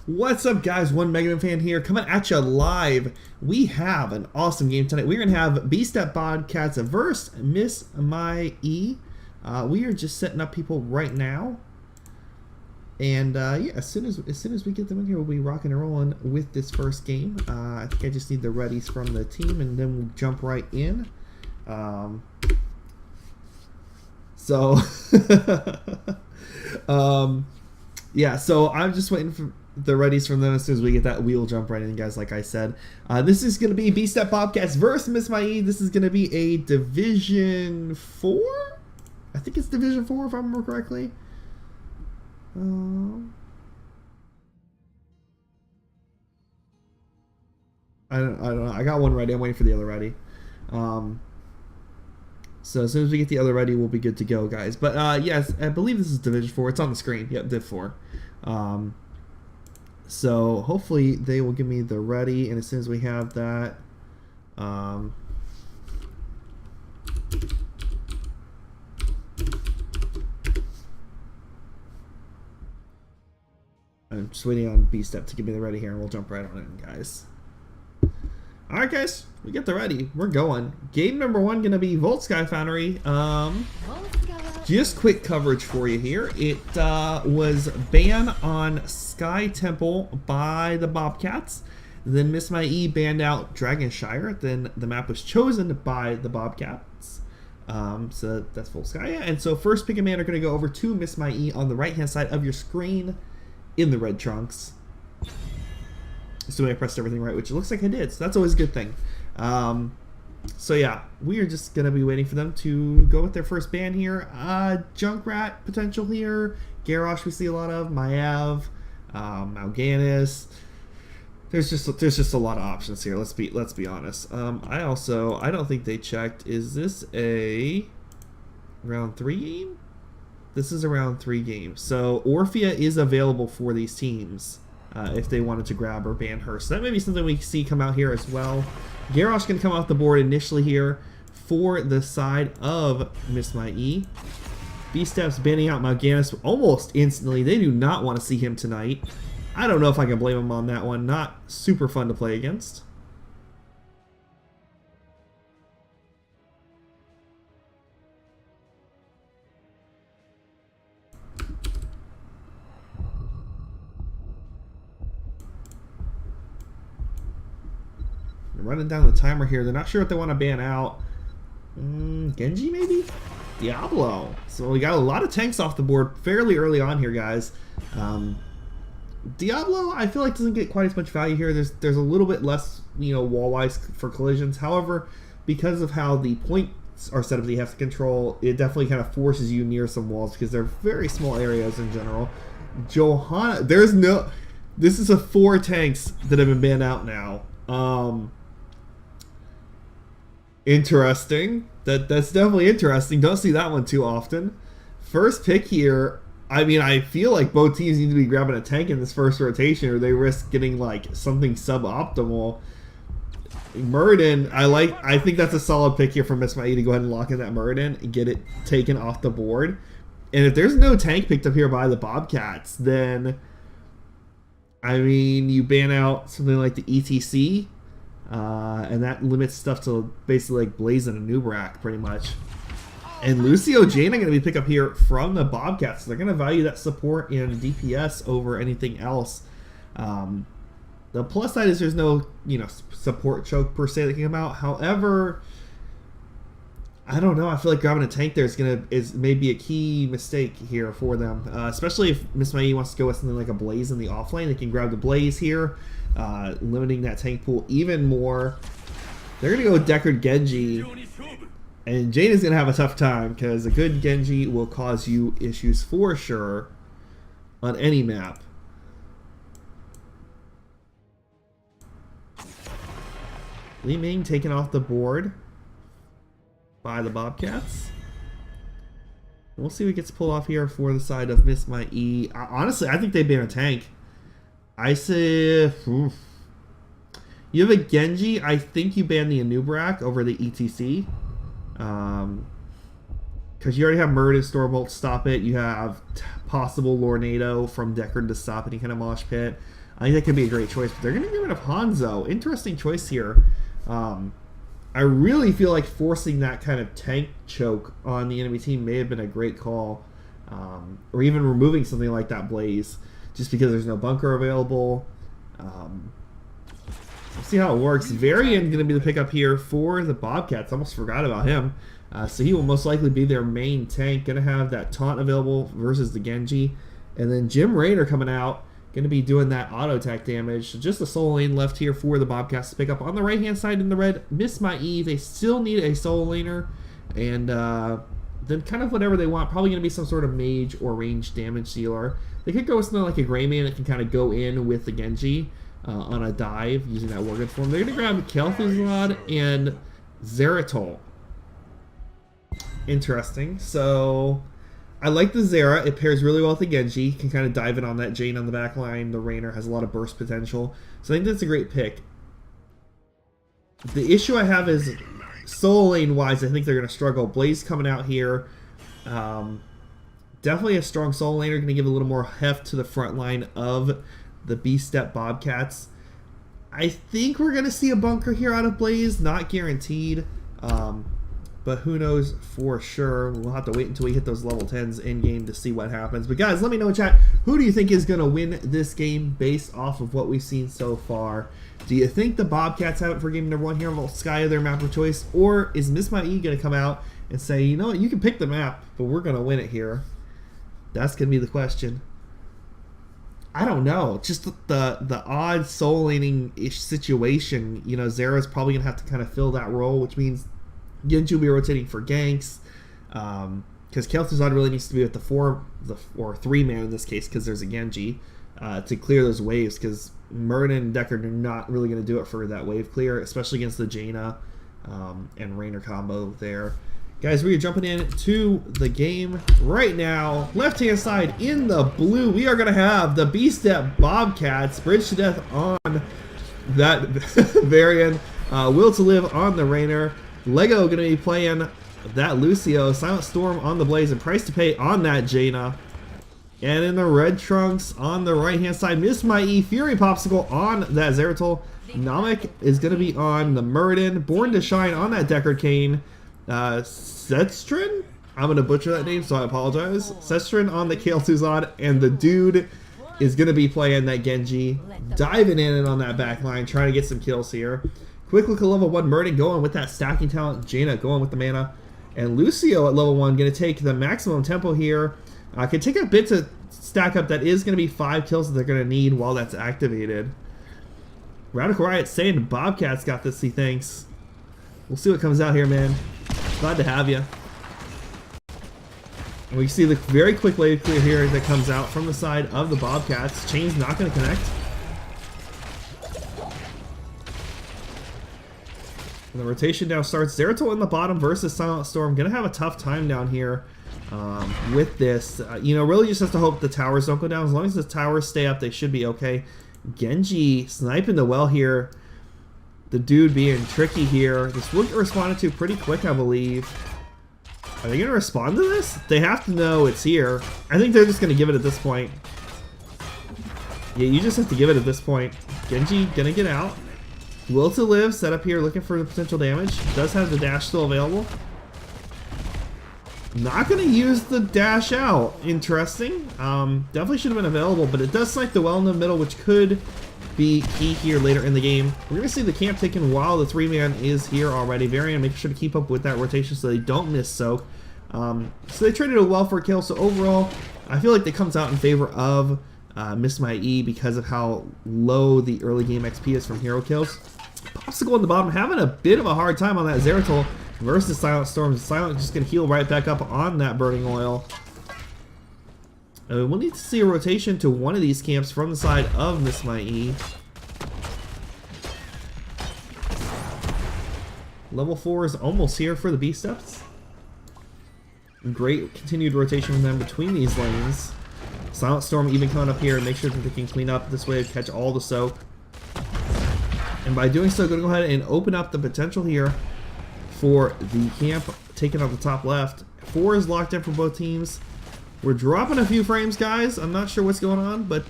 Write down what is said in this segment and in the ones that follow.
What's up, guys? One Mega Man fan here, coming at you live. We have an awesome game tonight. We're gonna have Bobcats versus Miss My E. We are just setting up people right now, and yeah, as soon as we get them in here, we'll be rocking and rolling with this first game. I think I just need the readies from the team, and then we'll jump right in. Yeah, so I'm just waiting for the readies from them. As soon as we get that, we'll jump right in, guys. Like I said, this is going to be Bobcats versus Miss My E. This is going to be a Division 4? I think it's Division 4, if I remember correctly. I don't know. I got one ready. I'm waiting for the other ready. So as soon as we get the other ready, we'll be good to go, guys. But yes, I believe this is Division 4. It's on the screen. Yep, Div 4. So hopefully they will give me the ready, and as soon as we have that, I'm just waiting on B-Step to give me the ready here, and we'll jump right on in, guys. Alright, guys, we get the ready. We're going. Game number 1 gonna be Volt Sky Foundry. Just quick coverage for you here. It was banned on Sky Temple by the Bobcats. Then Miss My E banned out Dragonshire. Then the map was chosen by the Bobcats. So that's Full Sky. And so first pick and man are going to go over to Miss My E on the right hand side of your screen in the red trunks. Assuming I pressed everything right, which it looks like I did. So that's always a good thing. So yeah, we are just going to be waiting for them to go with their first ban here. Junkrat potential here. Garrosh we see a lot of. Maev. Mal'Ganis. There's just a lot of options here. Let's be honest. I don't think they checked. Is this a round 3 game? This is a round 3 game. So Orphea is available for these teams. If they wanted to grab or ban her. So that may be something we see come out here as well. Garrosh can come off the board initially here for the side of Miss My E. B-Step's banning out Mal'Ganis almost instantly. They do not want to see him tonight. I don't know if I can blame him on that one. Not super fun to play against. Running down the timer here. They're not sure what they want to ban out. Genji maybe? Diablo. So we got a lot of tanks off the board fairly early on here, guys. Diablo, I feel like doesn't get quite as much value here. There's a little bit less, wall-wise for collisions. However, because of how the points are set up that you have to control, it definitely kind of forces you near some walls because they're very small areas in general. Johanna, this is 4 tanks that have been banned out now. Interesting. That's definitely interesting. Don't see that one too often. First pick here. I mean, I feel like both teams need to be grabbing a tank in this first rotation, or they risk getting like something suboptimal. Muradin, I think that's a solid pick here from Miss My E to go ahead and lock in that Muradin and get it taken off the board. And if there's no tank picked up here by the Bobcats, then I mean, you ban out something like the ETC. And that limits stuff to basically like Blaze and a Nubrak pretty much. And Lucio Jane are going to be picked up here from the Bobcats. So they're going to value that support and DPS over anything else. The plus side is there's no support choke per se that can come out. However, I don't know. I feel like grabbing a tank there is maybe a key mistake here for them, especially if Miss My E wants to go with something like a Blaze in the offlane. They can grab the Blaze here, limiting that tank pool even more. They're gonna go with Deckard Genji, and Jane is gonna have a tough time because a good Genji will cause you issues for sure on any map. Li Ming taken off the board by the Bobcats. We'll see what gets pulled off here for the side of Miss My E. Honestly, I think they ban a tank. I say, you have a Genji. I think you ban the Anubrak over the ETC. Because you already have Muradin Stormbolt to stop it. You have possible Lornado from Deckard to stop any kind of mosh pit. I think that could be a great choice. But they're going to get rid of Hanzo. Interesting choice here. I really feel like forcing that kind of tank choke on the enemy team may have been a great call. Or even removing something like that Blaze, just because there's no bunker available. Let's see how it works. Varian going to be the pickup here for the Bobcats. Almost forgot about him. So he will most likely be their main tank. Going to have that taunt available versus the Genji. And then Jim Raynor coming out. Going to be doing that auto attack damage. So just a solo lane left here for the Bobcats to pick up. On the right hand side in the red, Miss My E. They still need a solo laner. And then kind of whatever they want. Probably going to be some sort of mage or range damage dealer. They could go with something like a Gray Man that can kind of go in with the Genji on a dive using that Worgen form. They're going to grab Kel'Thuzad and Zeratol. Interesting. So I like the Zera. It pairs really well with the Genji. Can kind of dive in on that Jane on the back line. The Raynor has a lot of burst potential. So I think that's a great pick. The issue I have is solo lane wise, I think they're going to struggle. Blaze coming out here. Definitely a strong solo laner. Going to give a little more heft to the front line of the B-Step Bobcats. I think we're going to see a bunker here out of Blaze. Not guaranteed. But who knows for sure. We'll have to wait until we hit those level 10s in-game to see what happens. But guys, let me know in chat, who do you think is going to win this game based off of what we've seen so far? Do you think the Bobcats have it for game number 1 here on Volskaya, their map of choice? Or is Miss My E going to come out and say, you know what, you can pick the map, but we're going to win it here? That's going to be the question. I don't know. Just the odd soul laning-ish situation. You know, Zera's probably going to have to kind of fill that role, which means Genji will be rotating for ganks. Because Kel'Thuzad really needs to be with the 3-man in this case, because there's a Genji, to clear those waves, because Murden and Deckard are not really going to do it for that wave clear, especially against the Jaina and Raynor combo there. Guys, we are jumping into the game right now. Left-hand side in the blue, we are going to have the B-Step Bobcats, Bridge to Death on that Varian, Will to Live on the Raynor, Lego going to be playing that Lucio, Silent Storm on the Blaze, and Price to Pay on that Jaina. And in the red trunks on the right-hand side, Miss My E, Fury Popsicle on that Zeratol. Namek is going to be on the Muradin, Born to Shine on that Deckard Kane. Setstrin? I'm going to butcher that name, so I apologize. Setstrin on the Kel'Thuzad, and the dude is going to be playing that Genji, diving in and on that back line, trying to get some kills here. Quick look at level 1, Murden going with that stacking talent, Jaina going with the mana, and Lucio at level 1 going to take the maximum tempo here. Can take a bit to stack up. That is going to be 5 kills that they're going to need while that's activated. Radical Riot saying the Bobcats got this, he thinks. We'll see what comes out here, man. Glad to have you. And we see the very quick wave clear here that comes out from the side of the Bobcats. Chain's not going to connect. And the rotation now starts. Zeratol in the bottom versus Silent Storm. Going to have a tough time down here with this. You know, really just have to hope the towers don't go down. As long as the towers stay up, they should be okay. Genji sniping the well here. The dude being tricky here. This will get responded to pretty quick, I believe. Are they going to respond to this? They have to know it's here. I think they're just going to give it at this point. Yeah, you just have to give it at this point. Genji going to get out. Will to Live set up here looking for the potential damage. Does have the dash still available. Not going to use the dash out. Interesting. Definitely should have been available, but it does snipe the well in the middle, which could be key here later in the game. We're going to see the camp taken while the 3-man is here already. Varian making sure to keep up with that rotation so they don't miss soak. So they traded a well for a kill. So overall, I feel like it comes out in favor of Miss My E because of how low the early game XP is from hero kills. Popsicle in the bottom having a bit of a hard time on that Zeratol versus Silent Storm. Silent just going to heal right back up on that burning oil. We'll need to see a rotation to one of these camps from the side of Miss My E. Level 4 is almost here for the B-Steps. Great continued rotation from them between these lanes. Silent Storm even coming up here and make sure that they can clean up this way, catch all the soak. And by doing so, going to go ahead and open up the potential here for the camp taken on the top left. 4 is locked in for both teams. We're dropping a few frames, guys. I'm not sure what's going on, but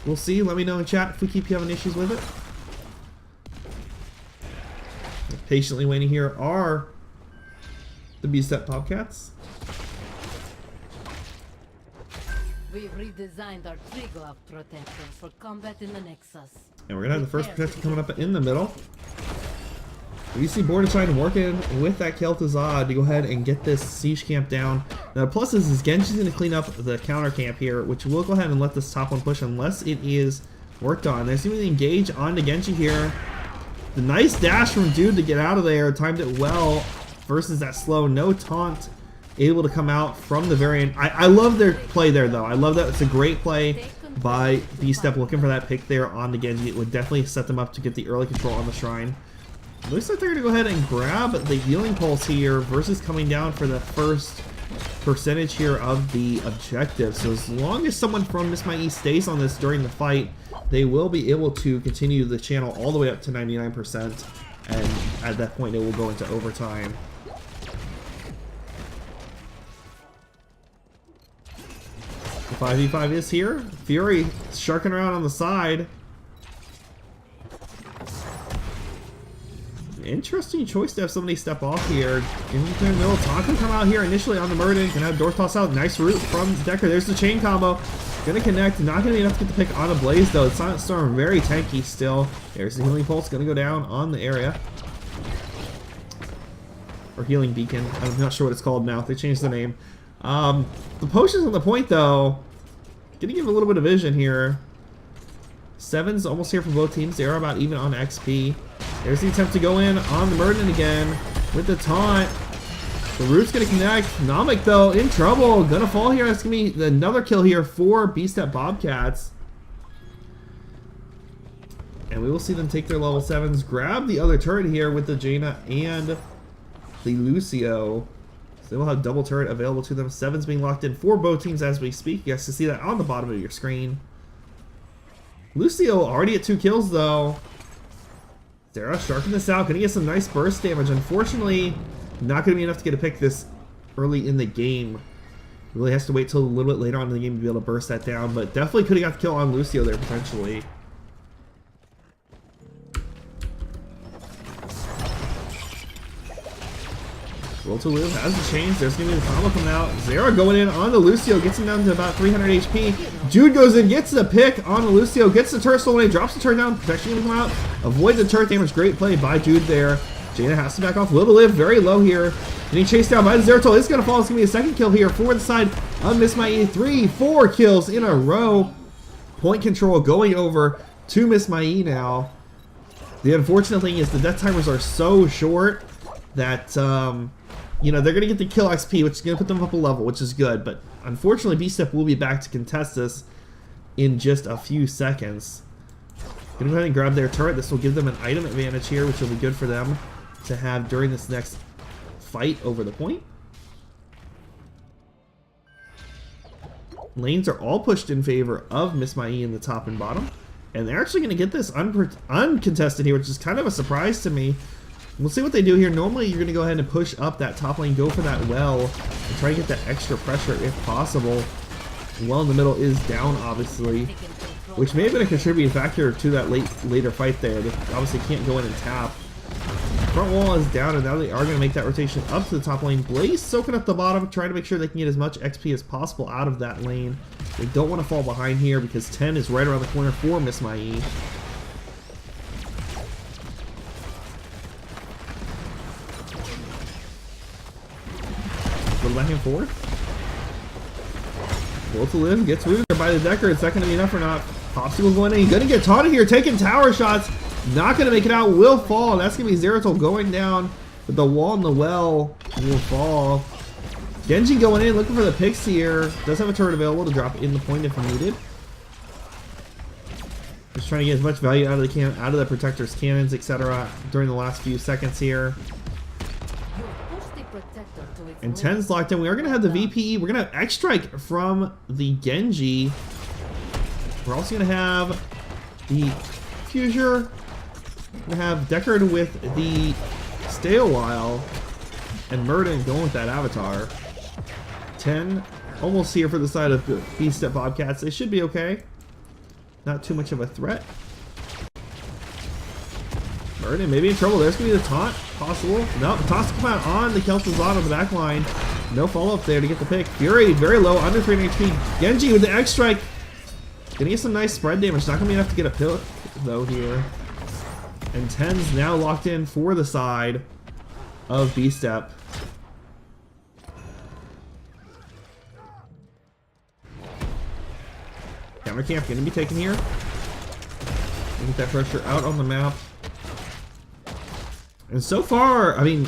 We'll see. Let me know in chat if we keep having issues with it. Patiently waiting here are the B-Step Bobcats. We've redesigned our trigger protector for combat in the Nexus. And we're gonna have the first protector coming up in the middle. We see Bordershine working with that Kel'Thuzad to go ahead and get this siege camp down. Now, plus is Genji's going to clean up the counter camp here, which will go ahead and let this top one push unless it is worked on. They seem to engage onto Genji here. The nice dash from Dude to get out of there, timed it well versus that slow. No taunt able to come out from the variant. I love their play there, though. I love that. It's a great play by B-Step looking for that pick there on the Genji. It would definitely set them up to get the early control on the Shrine. Looks like they're going to go ahead and grab the healing pulse here versus coming down for the first percentage here of the objective. So as long as someone from Miss My E stays on this during the fight, they will be able to continue the channel all the way up to 99%. And at that point, it will go into overtime. The 5v5 is here. Fury sharking around on the side. Interesting choice to have somebody step off here. In the middle, Tonka come out here initially on the Murden. Can have door toss out. Nice route from Decker. There's the chain combo. Gonna connect. Not gonna be enough to get the pick on a Blaze though. Silent Storm very tanky still. There's the healing pulse. Gonna go down on the area. Or healing beacon. I'm not sure what it's called now. They changed the name. The potion's on the point though. Gonna give a little bit of vision here. Seven's almost here for both teams. They're about even on XP. There's the attempt to go in on the Murden again with the taunt. The root's gonna connect. Namek though in trouble. Gonna fall here. That's gonna be another kill here for B-Step Bobcats. And we will see them take their level 7s. Grab the other turret here with the Jaina and the Lucio. So they will have double turret available to them. 7's being locked in for both teams as we speak. You guys can see that on the bottom of your screen. Lucio already at 2 kills though. Sarah sharking this out, gonna get some nice burst damage. Unfortunately, not gonna be enough to get a pick this early in the game. Really has to wait till a little bit later on in the game to be able to burst that down, but definitely could have got the kill on Lucio there potentially. Will to live has the change. There's going to be the combo coming out. Zera going in on the Lucio. Gets him down to about 300 HP. Jude goes in, gets the pick on the Lucio. Gets the turret stolen away. Drops the turret down. Protection going to come out. Avoid the turret damage. Great play by Jude there. Jaina has to back off. Will to live very low here. Getting chased down by the Zeratul. It's going to fall. It's going to be a second kill here for the side of Miss My E. 4 kills in a row. Point control going over to Miss My E now. The unfortunate thing is the death timers are so short that you know, they're going to get the kill XP, which is going to put them up a level, which is good. But unfortunately, B-Step will be back to contest this in just a few seconds. Going to go ahead and grab their turret. This will give them an item advantage here, which will be good for them to have during this next fight over the point. Lanes are all pushed in favor of Miss My E in the top and bottom. And they're actually going to get this uncontested here, which is kind of a surprise to me. We'll see what they do here. Normally, you're going to go ahead and push up that top lane, go for that well, and try to get that extra pressure if possible. Well in the middle is down, obviously, which may have been a contributing factor to that later fight there. They obviously can't go in and tap. Front wall is down, and now they are going to make that rotation up to the top lane. Blaze soaking up the bottom, trying to make sure they can get as much XP as possible out of that lane. They don't want to fall behind here because 10 is right around the corner for Miss My E. Little back and forth. Will to live gets rooted by the Decker. Is that going to be enough or not? Popsicle going in. He's going to get taunted here, taking tower shots. Not going to make it out. Will fall. That's going to be Zeratul going down. But the wall and the well will fall. Genji going in, looking for the picks here. Does have a turret available to drop in the point if needed. Just trying to get as much value out of the protector's cannons, etc. during the last few seconds here. And 10's locked in. We are going to have the VPE. We're going to have X-Strike from the Genji. We're also going to have the Fusure. We're going to have Deckard with the Stay a While. And Murden going with that Avatar. 10 almost here for the side of B-Step Bobcats. They should be okay. not too much of a threat. Burden maybe in trouble. There's going to be the taunt. Possible. No, the taunt's come out on the Kel'Thuzad on the back line. No follow-up there to get the pick. Fury, very low, under 300 HP. Genji with the X strike. Gonna get some nice spread damage. Not going to be enough to get a pill, though, here. And 10's now locked in for the side of B-Step. Counter camp going to be taken here. Get that pressure out on the map. And so far, I mean,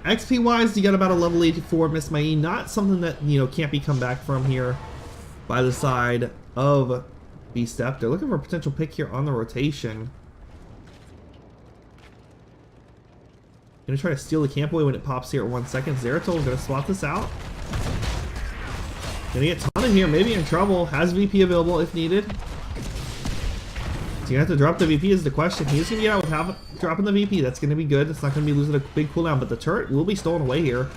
XP wise, you got about a level 84 Miss Mai. Not something that, you know, can't be come back from here by the side of B-Step. They're looking for a potential pick here on the rotation. Gonna try to steal the camp away when it pops here at 1 second. Zeratul gonna swap this out. Gonna get taunted here, maybe in trouble. Has VP available if needed. So you have to drop the VP is the question. He's gonna get out without dropping the VP. That's gonna be good. It's not gonna be losing a big cooldown, but the turret will be stolen away here.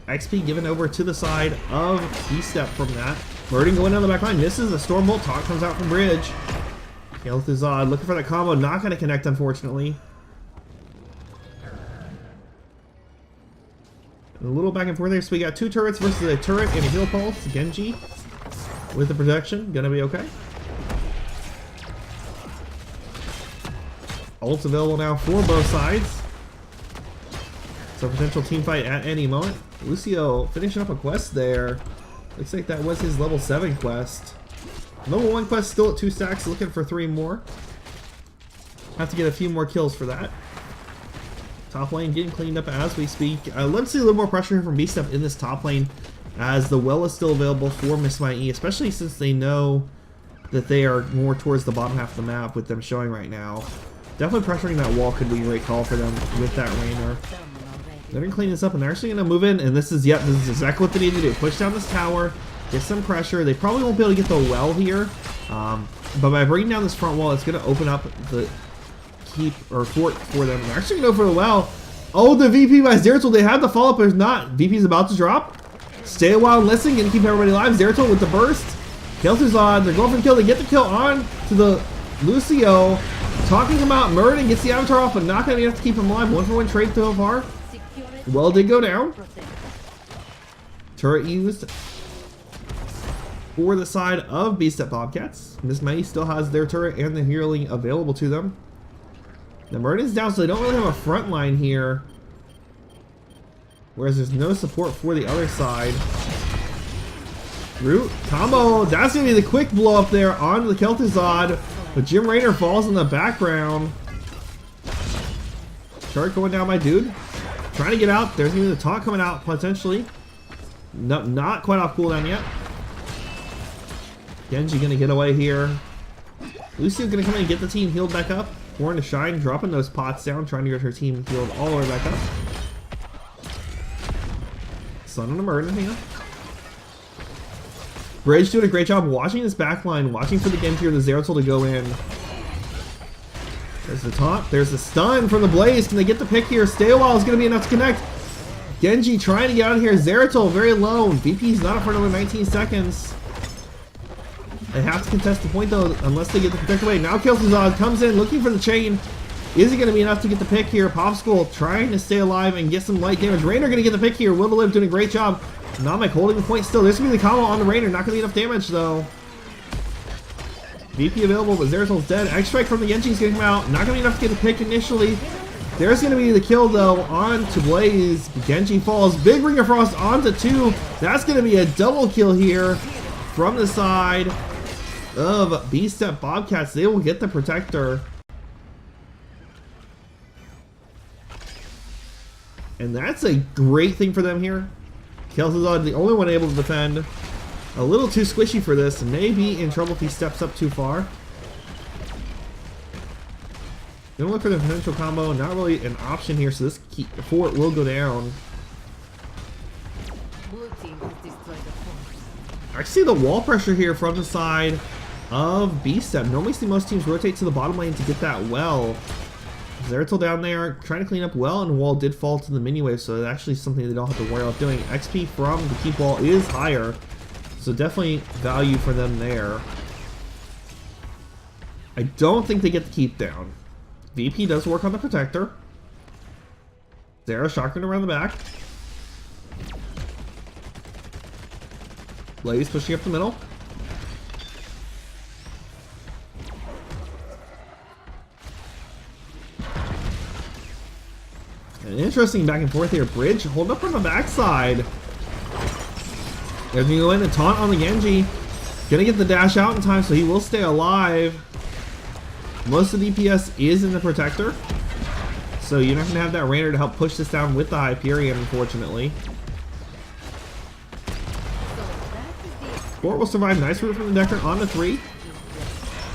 XP given over to the side of B-Step from that. Murden going down the back line. Misses the Stormbolt. Taunt comes out from bridge. Kel'Thuzad looking for that combo. Not gonna connect, unfortunately. A little back and forth there. So we got two turrets versus a turret and a heal pulse. Genji with the protection. Gonna be okay. Ult's available now for both sides. So potential team fight at any moment. Lucio finishing up a quest there. Looks like that was his level 7 quest. Level 1 quest still at 2 stacks. Looking for 3 more. Have to get a few more kills for that. Top lane getting cleaned up as we speak. Let's see a little more pressure from B-Step in this top lane as the well is still available for Miss Mai, especially since they know that they are more towards the bottom half of the map with them showing right now. Definitely pressuring that wall could be a great call for them with that Rainer. They're going to clean this up and they're actually going to move in, and this is exactly what they need to do. Push down this tower, get some pressure. They probably won't be able to get the well here, but by bringing down this front wall, it's going to open up the keep or fort for them. They're actually going to go for the well. Oh, the VP by Zeratul. They had the follow-up, but not. VP's about to drop. Stay a while and listen. Going to keep everybody alive. Zeratul with the burst. Kel'Thuzad. They're going for the kill. They get the kill on to the Lucio. Talking about Murden. Gets the avatar off, but not going to be enough to keep him alive. 1-for-1 trade so far. Well did go down. Turret used for the side of B-Step Bobcats. Miss Mai still has their turret and the healing available to them. The Murden's down, so they don't really have a front line here. Whereas there's no support for the other side. Root combo. That's going to be the quick blow up there onto the Kel'Thuzad. But Jim Raynor falls in the background. Turret going down, my dude. Trying to get out. There's going to be the taunt coming out potentially. No, not quite off cooldown yet. Genji going to get away here. Lucio going to come in and get the team healed back up. Born to shine, dropping those pots down, trying to get her team healed all the way back up. Sun on a Murden here. Bridge doing a great job watching this backline, watching for the Genji or the Zeratul to go in. There's the taunt, there's the stun from the Blaze. Can they get the pick here? Stay a while is going to be enough to connect. Genji trying to get out of here. Zeratul very low. VP's not up for another 19 seconds. They have to contest the point though, unless they get the protect away. Now Kel'Thuzad comes in looking for the chain. Is it going to be enough to get the pick here? Popsicle trying to stay alive and get some light damage. Raynor going to get the pick here. Will to Live doing a great job. Namek holding the point still. There's going to be the combo on the Raynor. Not going to be enough damage though. VP available, but Zeratul's dead. X strike from the Genji's going to come out. Not going to be enough to get the pick initially. There's going to be the kill though on to Blaze. Genji falls. Big Ring of Frost onto 2. That's going to be a double kill here from the side of B-Step Bobcats. They will get the protector. And that's a great thing for them here. Kel'Thuzad, the only one able to defend. A little too squishy for this. May be in trouble if he steps up too far. Gonna look for the potential combo. Not really an option here, so this fort will go down. I see the wall pressure here from the side of B-Step. Normally see most teams rotate to the bottom lane to get that well. Zeratul down there trying to clean up well, and wall did fall to the mini wave, so it's actually something they don't have to worry about doing. XP from the keep wall is higher, so definitely value for them there. I don't think they get the keep down. VP does work on the protector. Zara shotgun around the back. Blaze pushing up the middle. An interesting back and forth here. Bridge hold up on the backside. They're gonna go in and taunt on the Genji. Gonna get the dash out in time, so he will stay alive. Most of the DPS is in the protector, so you're not gonna have that Rainer to help push this down with the Hyperion, unfortunately. Fort will survive. Nice route from the Decker on the 3.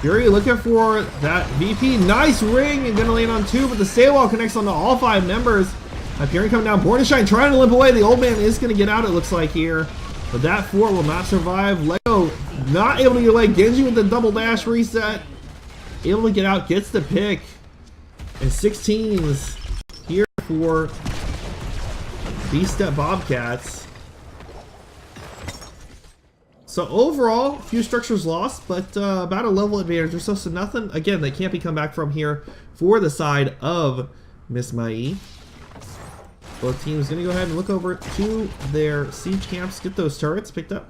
Fury looking for that VP. Nice ring and gonna land on 2, but the stay wall connects onto all 5 members. Hyperion coming down. Born to Shine trying to limp away. The old man is gonna get out, it looks like here. But that Fort will not survive. Lego not able to get away. Genji with the double dash reset. Able to get out, gets the pick. And 16s here for B-Step Bobcats. So overall, a few structures lost, but about a level advantage or so. So nothing, again, that can't be come back from here for the side of Miss Mai. Both teams going to go ahead and look over to their siege camps, get those turrets picked up.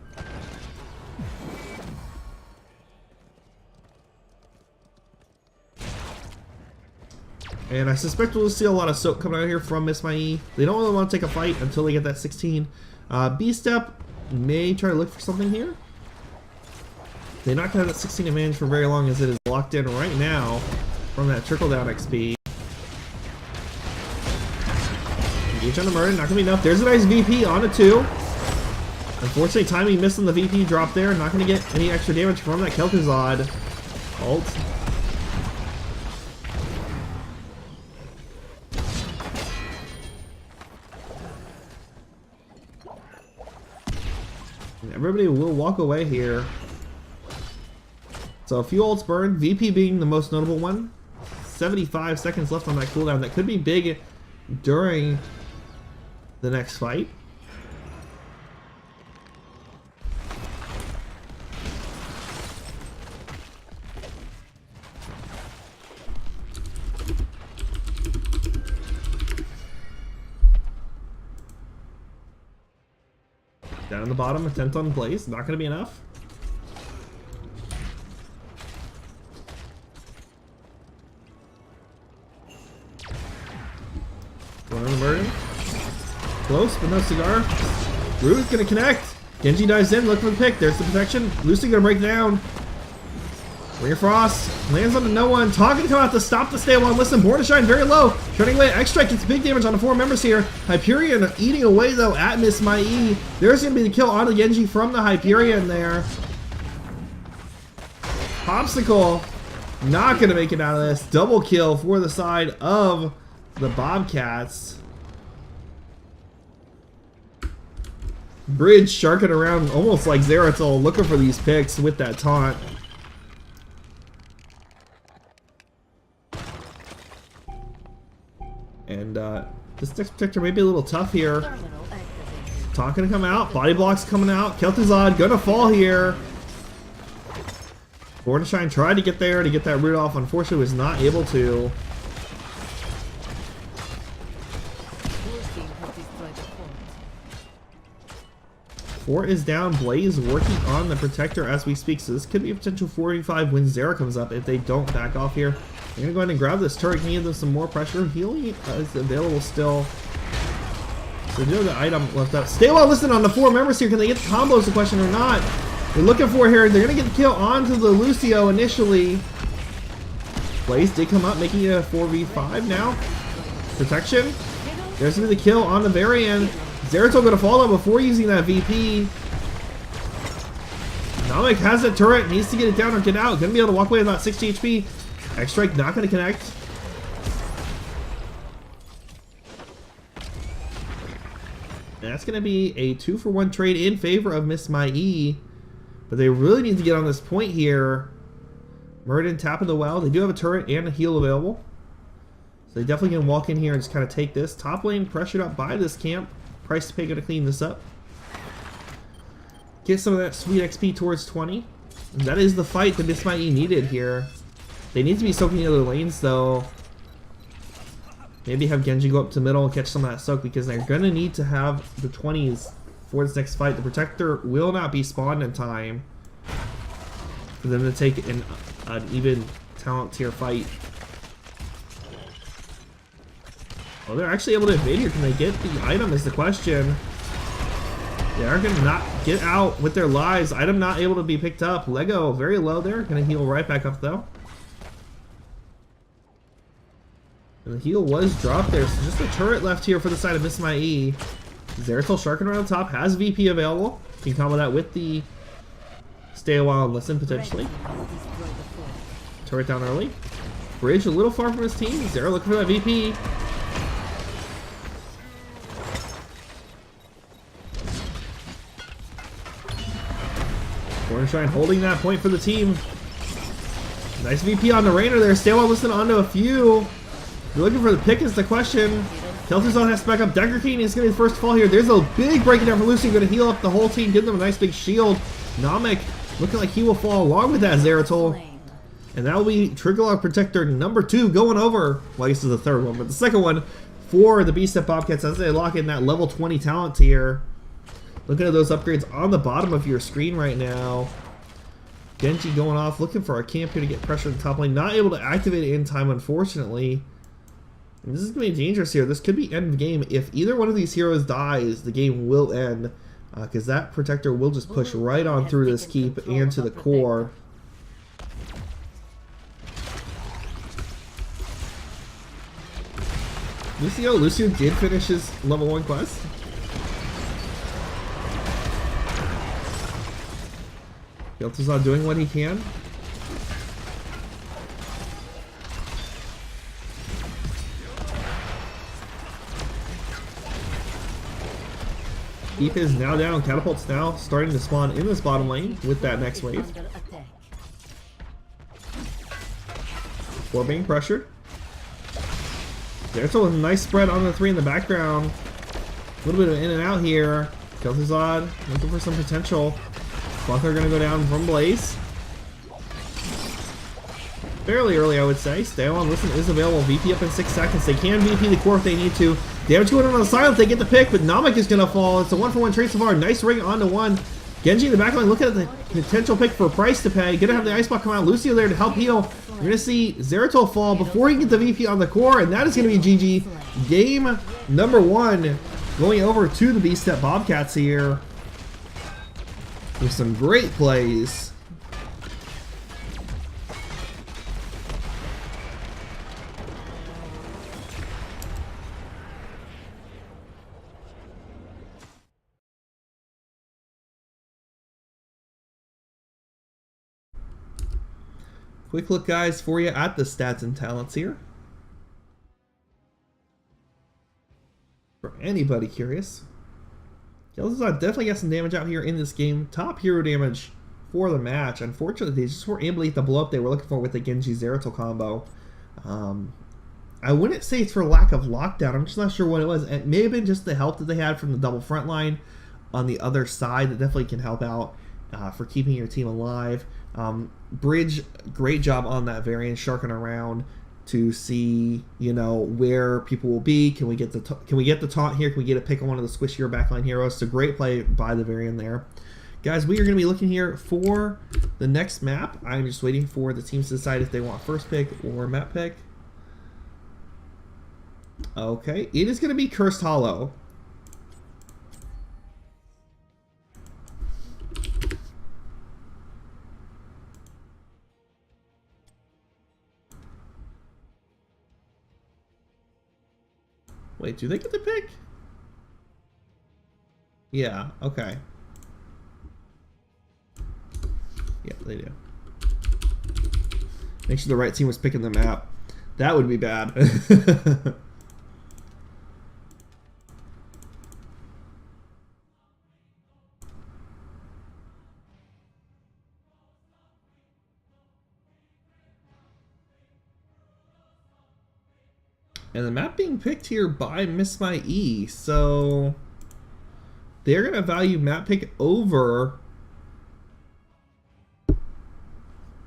And I suspect we'll see a lot of soak coming out here from Miss Mai. They don't really want to take a fight until they get that 16. B-Step may try to look for something here. They're not going to have that 16 advantage for very long, as it is locked in right now from that trickle-down XP. Engage on the murder, not going to be enough. There's a nice VP on a 2. Unfortunately, timing missing the VP drop there. Not going to get any extra damage from that Kel'Thuzad ult. Everybody will walk away here. So a few ults burned, VP being the most notable one. 75 seconds left on that cooldown. That could be big during the next fight. Down at the bottom, attempt on Blaze, not going to be enough. Going on the burden. Close, but no cigar. Rude's going to connect. Genji dives in, looking for the pick. There's the protection. Lucy going to break down. Ring of Frost lands onto no one. Talking to come out to stop the stay one. Listen, Born to Shine very low. Turning away. X-Strike gets big damage on the 4 members here. Hyperion eating away though at Miss Mai. There's going to be the kill on the Genji from the Hyperion there. Popsicle not going to make it out of this. Double kill for the side of the Bobcats. Bridge sharking around almost like Zeratul looking for these picks with that taunt. And this next protector may be a little tough here. Taunt gonna come out, body blocks coming out, Kel'Thuzad gonna fall here. Born to Shine tried to get there to get that root off, unfortunately was not able to. Fort is down, Blaze working on the protector as we speak, so this could be a potential 45 when Zera comes up if they don't back off here. They're gonna go ahead and grab this turret, give them some more pressure. Healing is available still. So do have the item left up. Stay well, listen on the 4 members here. Can they get the combo is the question or not? They're looking for here. They're gonna get the kill onto the Lucio initially. Blaze did come up, making it a 4v5 now. Protection. There's gonna be the kill on the very end. Zeratul gonna follow before using that VP. Namek has that turret, needs to get it down or get out. Gonna be able to walk away with about 60 HP. X-Strike not gonna connect. That's gonna be a 2-for-1 trade in favor of Miss Mai. But they really need to get on this point here. Murden tapping the well. They do have a turret and a heal available. So they definitely can walk in here and just kind of take this. Top lane pressured up by this camp. Price to pay gonna clean this up. Get some of that sweet XP towards 20. And that is the fight that Miss Mai needed here. They need to be soaking the other lanes though. Maybe have Genji go up to middle and catch some of that soak because they're gonna need to have the 20s for this next fight. The Protector will not be spawned in time for them to take an even talent tier fight. Oh, they're actually able to invade here. Can they get the item is the question. They are going to not get out with their lives. Item not able to be picked up. Lego very low there. Going to heal right back up though. And the heal was dropped there. So just a turret left here for the side of Miss My E. Zeratul sharking around the top. Has VP available. You can combo that with the stay a while and listen potentially. Turret down early. Bridge a little far from his team. Zera looking for that VP. Cornershine holding that point for the team. Nice VP on the Rainer there. Stay while listening onto a few. You're looking for the pick is the question. Kel'Thuzad has to back up. Decker King is going to be the first to fall here. There's a big breaking down for Lucy. Going to heal up the whole team. Give them a nice big shield. Namek looking like he will fall along with that Zeratul. And that will be Triggerlock Protector number 2 going over. Well, I guess it's the third one, but the second one for the B-Step Bobcats as they lock in that level 20 talent tier. Looking at those upgrades on the bottom of your screen right now. Genji going off, looking for a camp here to get pressure in the top lane. Not able to activate it in time, unfortunately. And this is going to be dangerous here. This could be end of game. If either one of these heroes dies, the game will end. Because that Protector will just push right on through this keep and to the core. Lucio did finish his level 1 quest. Kel'Thuzad doing what he can. Keep is now down. Catapult's now starting to spawn in this bottom lane with that next wave. Four being pressured. There's a nice spread on the 3 in the background. A little bit of in and out here. Kel'Thuzad looking for some potential. Buckler gonna go down from Blaze. Fairly early, I would say. Stay on, listen is available. VP up in 6 seconds. They can VP the core if they need to. Damage going on the silence. They get the pick, but Namek is gonna fall. It's a 1-for-1 trade so far. Nice ring onto 1. Genji in the backline looking at the potential pick for a price to pay. Gonna have the Ice Block come out. Lucio there to help heal. We're gonna see Zeratul fall before he can get the VP on the core, and that is gonna be GG. Game number 1 going over to the B-Step Bobcats here with some great plays. Quick look, guys, for you at the stats and talents here. For anybody curious. Kel'Thuzad definitely got some damage out here in this game. Top hero damage for the match. Unfortunately, they just weren't able to get the blow up they were looking for with the Genji Zeratul combo. I wouldn't say it's for lack of lockdown. I'm just not sure what it was. It may have been just the help that they had from the double front line on the other side that definitely can help out for keeping your team alive. Bridge, great job on that variant, sharking around to see, you know, where people will be. Can we get the taunt here? Can we get a pick on one of the squishier backline heroes? So great play by the variant there. Guys, we are going to be looking here for the next map. I'm just waiting for the teams to decide if they want first pick or map pick. Okay, it is going to be Cursed Hollow. Wait, do they get the pick? Yeah, okay. Yeah, they do. Make sure the right team was picking the map. That would be bad. And the map being picked here by Miss My E, so they're going to value map pick over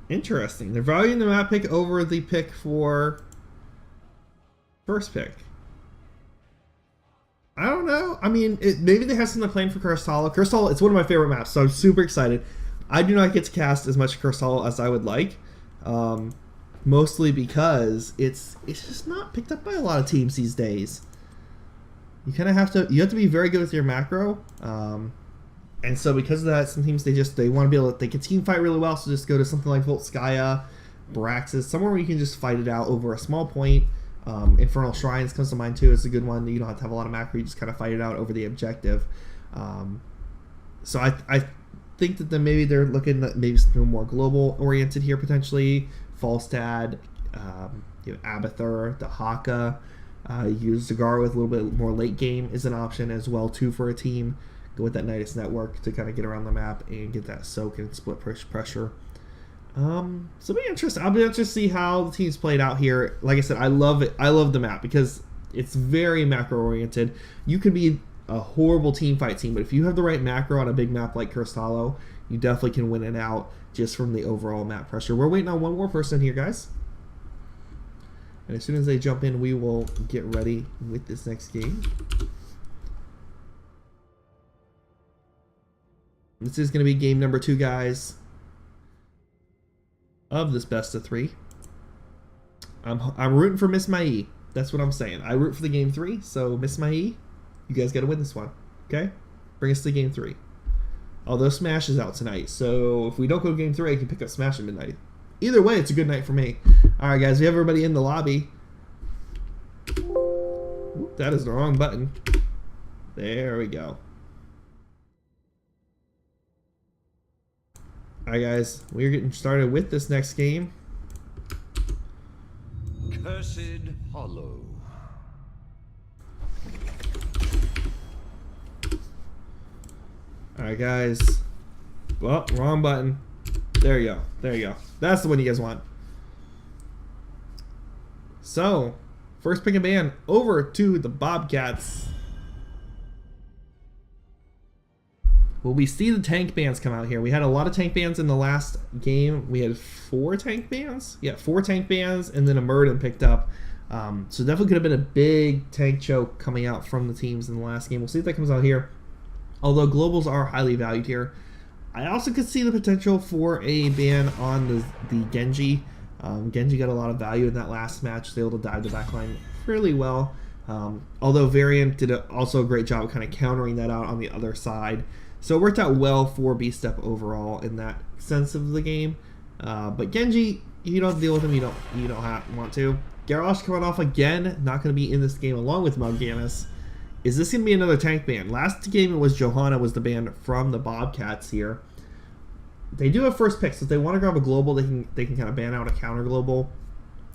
Interesting. They're valuing the map pick over the pick for first pick. I don't know. I mean, maybe they have something planned for Cursed Hollow. Cursed Hollow, it's one of my favorite maps, so I'm super excited. I do not get to cast as much Cursed Hollow as I would like, mostly because it's just not picked up by a lot of teams these days. You kind of have to be very good with your macro, and so because of that, some teams they want to be able to, they can team fight really well, so just go to something like Voltskaya, Braxis, somewhere where you can just fight it out over a small point. Infernal Shrines comes to mind too. It's a good one. You don't have to have a lot of macro. You just kind of fight it out over the objective. So I think that maybe they're looking at maybe something more global oriented here potentially. Falstad, Abathur, Dahaka. Use Zagar with a little bit more late game is an option as well too for a team. Go with that Nidus Network to kind of get around the map and get that soak and split pressure. So it'll be interesting. I'll be interested to see how the teams played out here. Like I said, I love it. I love the map because it's very macro oriented. You can be a horrible team fight team, but if you have the right macro on a big map like Cursed Hollow, you definitely can win it out just from the overall map pressure. We're waiting on one more person here, guys. And as soon as they jump in, we will get ready with this next game. This is going to be game number 2, guys, of this best of 3. I'm rooting for Miss Mai. That's what I'm saying. I root for the game 3, so Miss Mai, you guys got to win this one. Okay? Bring us to game 3. Although Smash is out tonight, so if we don't go to game 3, I can pick up Smash at midnight. Either way, it's a good night for me. Alright, guys, we have everybody in the lobby. Oop, that is the wrong button. There we go. Alright, guys, we're getting started with this next game. Cursed Hollow. Alright, guys. Well, wrong button. There you go. There you go. That's the one you guys want. So, first pick a band over to the Bobcats. Will we see the tank bands come out here? We had a lot of tank bands in the last game. We had 4 tank bands. Yeah, 4 tank bands, and then a Murden picked up. So definitely could have been a big tank choke coming out from the teams in the last game. We'll see if that comes out here. Although globals are highly valued here. I also could see the potential for a ban on the Genji. Genji got a lot of value in that last match. Was able to dive the backline fairly well. Although Variant did also a great job of kind of countering that out on the other side. So it worked out well for B-Step overall in that sense of the game. But Genji, you don't deal with him. You don't want to. Garrosh coming off again. Not going to be in this game along with Mal'Ganis. Is this going to be another tank ban? Last game it was Johanna was the ban from the Bobcats here. They do have first pick, so if they want to grab a global, they can kind of ban out a counter global.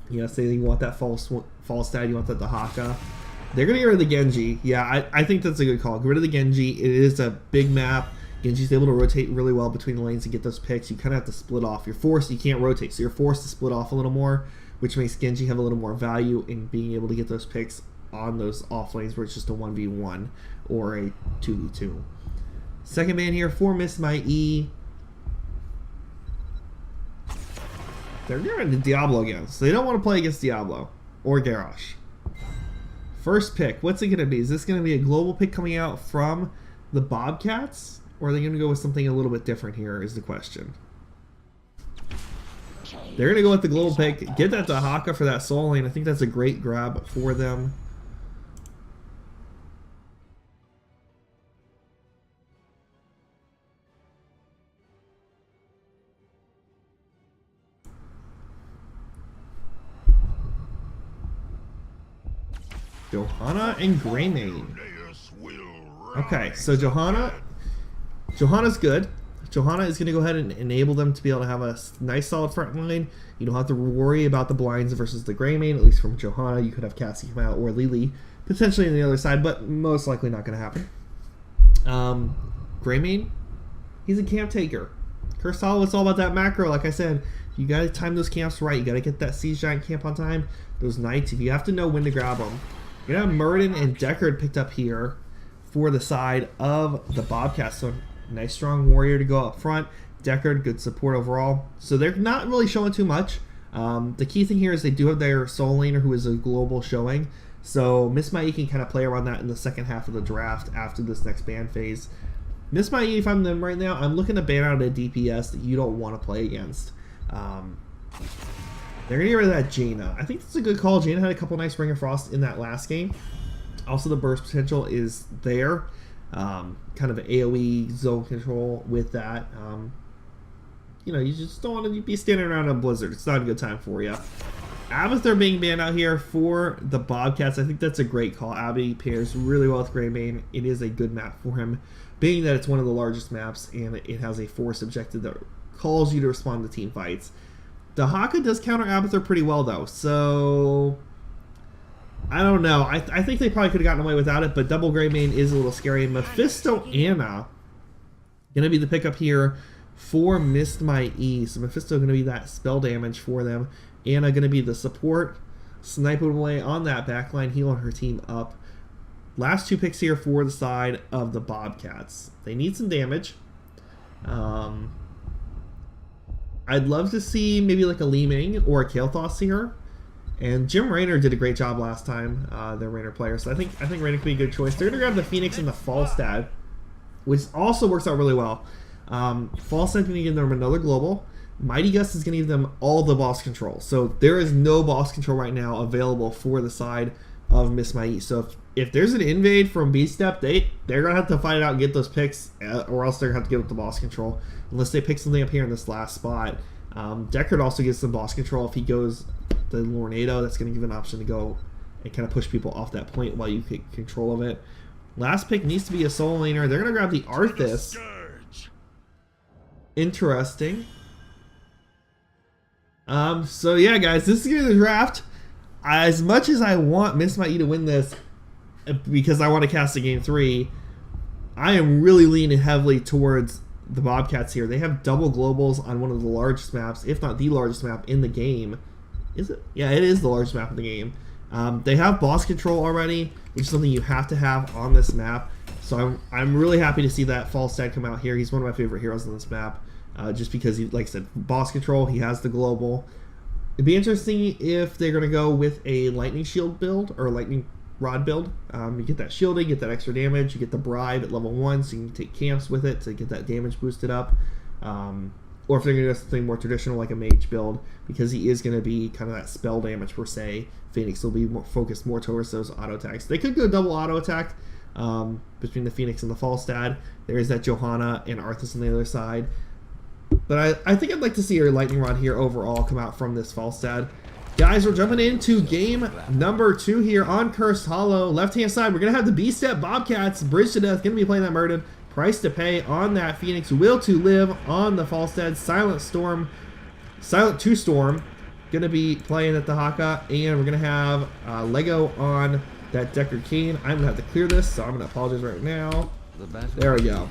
You know, say you want that false stat, you want that Dahaka. They're going to get rid of the Genji. Yeah, I think that's a good call. Get rid of the Genji. It is a big map. Genji's able to rotate really well between the lanes and get those picks. You kind of have to split off. You're forced, you can't rotate, so you're forced to split off a little more, which makes Genji have a little more value in being able to get those picks on those off lanes where it's just a 1v1 or a 2v2. Second ban here for Miss Mai. They're going to Diablo again, so they don't want to play against Diablo or Garrosh. First pick, what's it going to be? Is this going to be a global pick coming out from the Bobcats? Or are they going to go with something a little bit different here is the question. They're going to go with the global pick. Get that Dahaka for that soul lane. I think that's a great grab for them. Johanna and Greymane. Okay, so Johanna's good. Johanna is going to go ahead and enable them to be able to have a nice solid front line. You don't have to worry about the blinds versus the Greymane, at least from Johanna. You could have Cassie come out or Lily potentially on the other side, but most likely not going to happen. Greymane, he's a camp taker. Cursed Hollow, it's all about that macro. Like I said, you got to time those camps right. You got to get that Siege Giant camp on time. Those Knights, if you have to know when to grab them. You're going to have Murden and Deckard picked up here for the side of the Bobcats. So nice strong warrior to go up front. Deckard, good support overall. So they're not really showing too much. The key thing here is they do have their Soul Laner, who is a global showing. So Miss Mai can kind of play around that in the second half of the draft after this next ban phase. Miss Mai, if I'm them right now, I'm looking to ban out a DPS that you don't want to play against. They're going to get rid of that Jaina. I think that's a good call. Jaina had a couple nice Ring of Frost in that last game. Also, the burst potential is there. Kind of AoE zone control with that. You know, you just don't want to be standing around in a blizzard. It's not a good time for you. Abathur being banned out here for the Bobcats, I think that's a great call. Abby pairs really well with Greybane. It is a good map for him, being that it's one of the largest maps and it has a forced objective that calls you to respond to team fights. The Haka does counter Abathur pretty well, though, so I don't know. I think they probably could have gotten away without it, but double Greybane is a little scary. Mephisto Anna going to be the pickup here for Miss Mai. So Mephisto going to be that spell damage for them. Anna going to be the support, sniping away on that backline, healing her team up. Last two picks here for the side of the Bobcats. They need some damage. I'd love to see maybe like a Li Ming or a Kael'thas here. And Jim Raynor did a great job last time, their Raynor player. So I think Raynor could be a good choice. They're going to grab the Phoenix and the Falstad, which also works out really well. Falstad's going to give them another global. Mighty Gust is going to give them all the boss control. So there is no boss control right now available for the side of Miss Mai. So if there's an invade from B-Step, they're going to have to fight it out and get those picks, or else they're going to have to give up the boss control. Unless they pick something up here in this last spot. Deckard also gets some boss control. If he goes the Lornado, that's going to give an option to go and kind of push people off that point while you take control of it. Last pick needs to be a Soul Laner. They're going to grab the Arthas. Interesting. So yeah, guys, this is going to be the draft. As much as I want Miss Mai to win this, because I want to cast a game 3, I am really leaning heavily towards the Bobcats here. They have double globals on one of the largest maps, if not the largest map in the game. Is it? Yeah, it is the largest map in the game. They have boss control already, which is something you have to have on this map. So I'm really happy to see that Falstad come out here. He's one of my favorite heroes on this map, just because he, like I said, boss control. He has the global. It'd be interesting if they're going to go with a lightning shield build or lightning rod build. You get that shielding, get that extra damage, you get the bribe at level 1, so you can take camps with it to get that damage boosted up. Or if they're going to do something more traditional like a mage build, because he is going to be kind of that spell damage per se. Phoenix will be focused more towards those auto attacks. They could go double auto attack between the Phoenix and the Falstad. There is that Johanna and Arthas on the other side. But I think I'd like to see your lightning rod here overall come out from this Falstad. Guys, we're jumping into game number 2 here on Cursed Hollow. Left-hand side, we're going to have the B-Step Bobcats, Bridge to Death, going to be playing that Murden. Price to pay on that Phoenix. Will to Live on the Falstad. Silent 2 Storm, going to be playing at the Haka. And we're going to have Lego on that Deckard Kane. I'm going to have to clear this, so I'm going to apologize right now. There we go.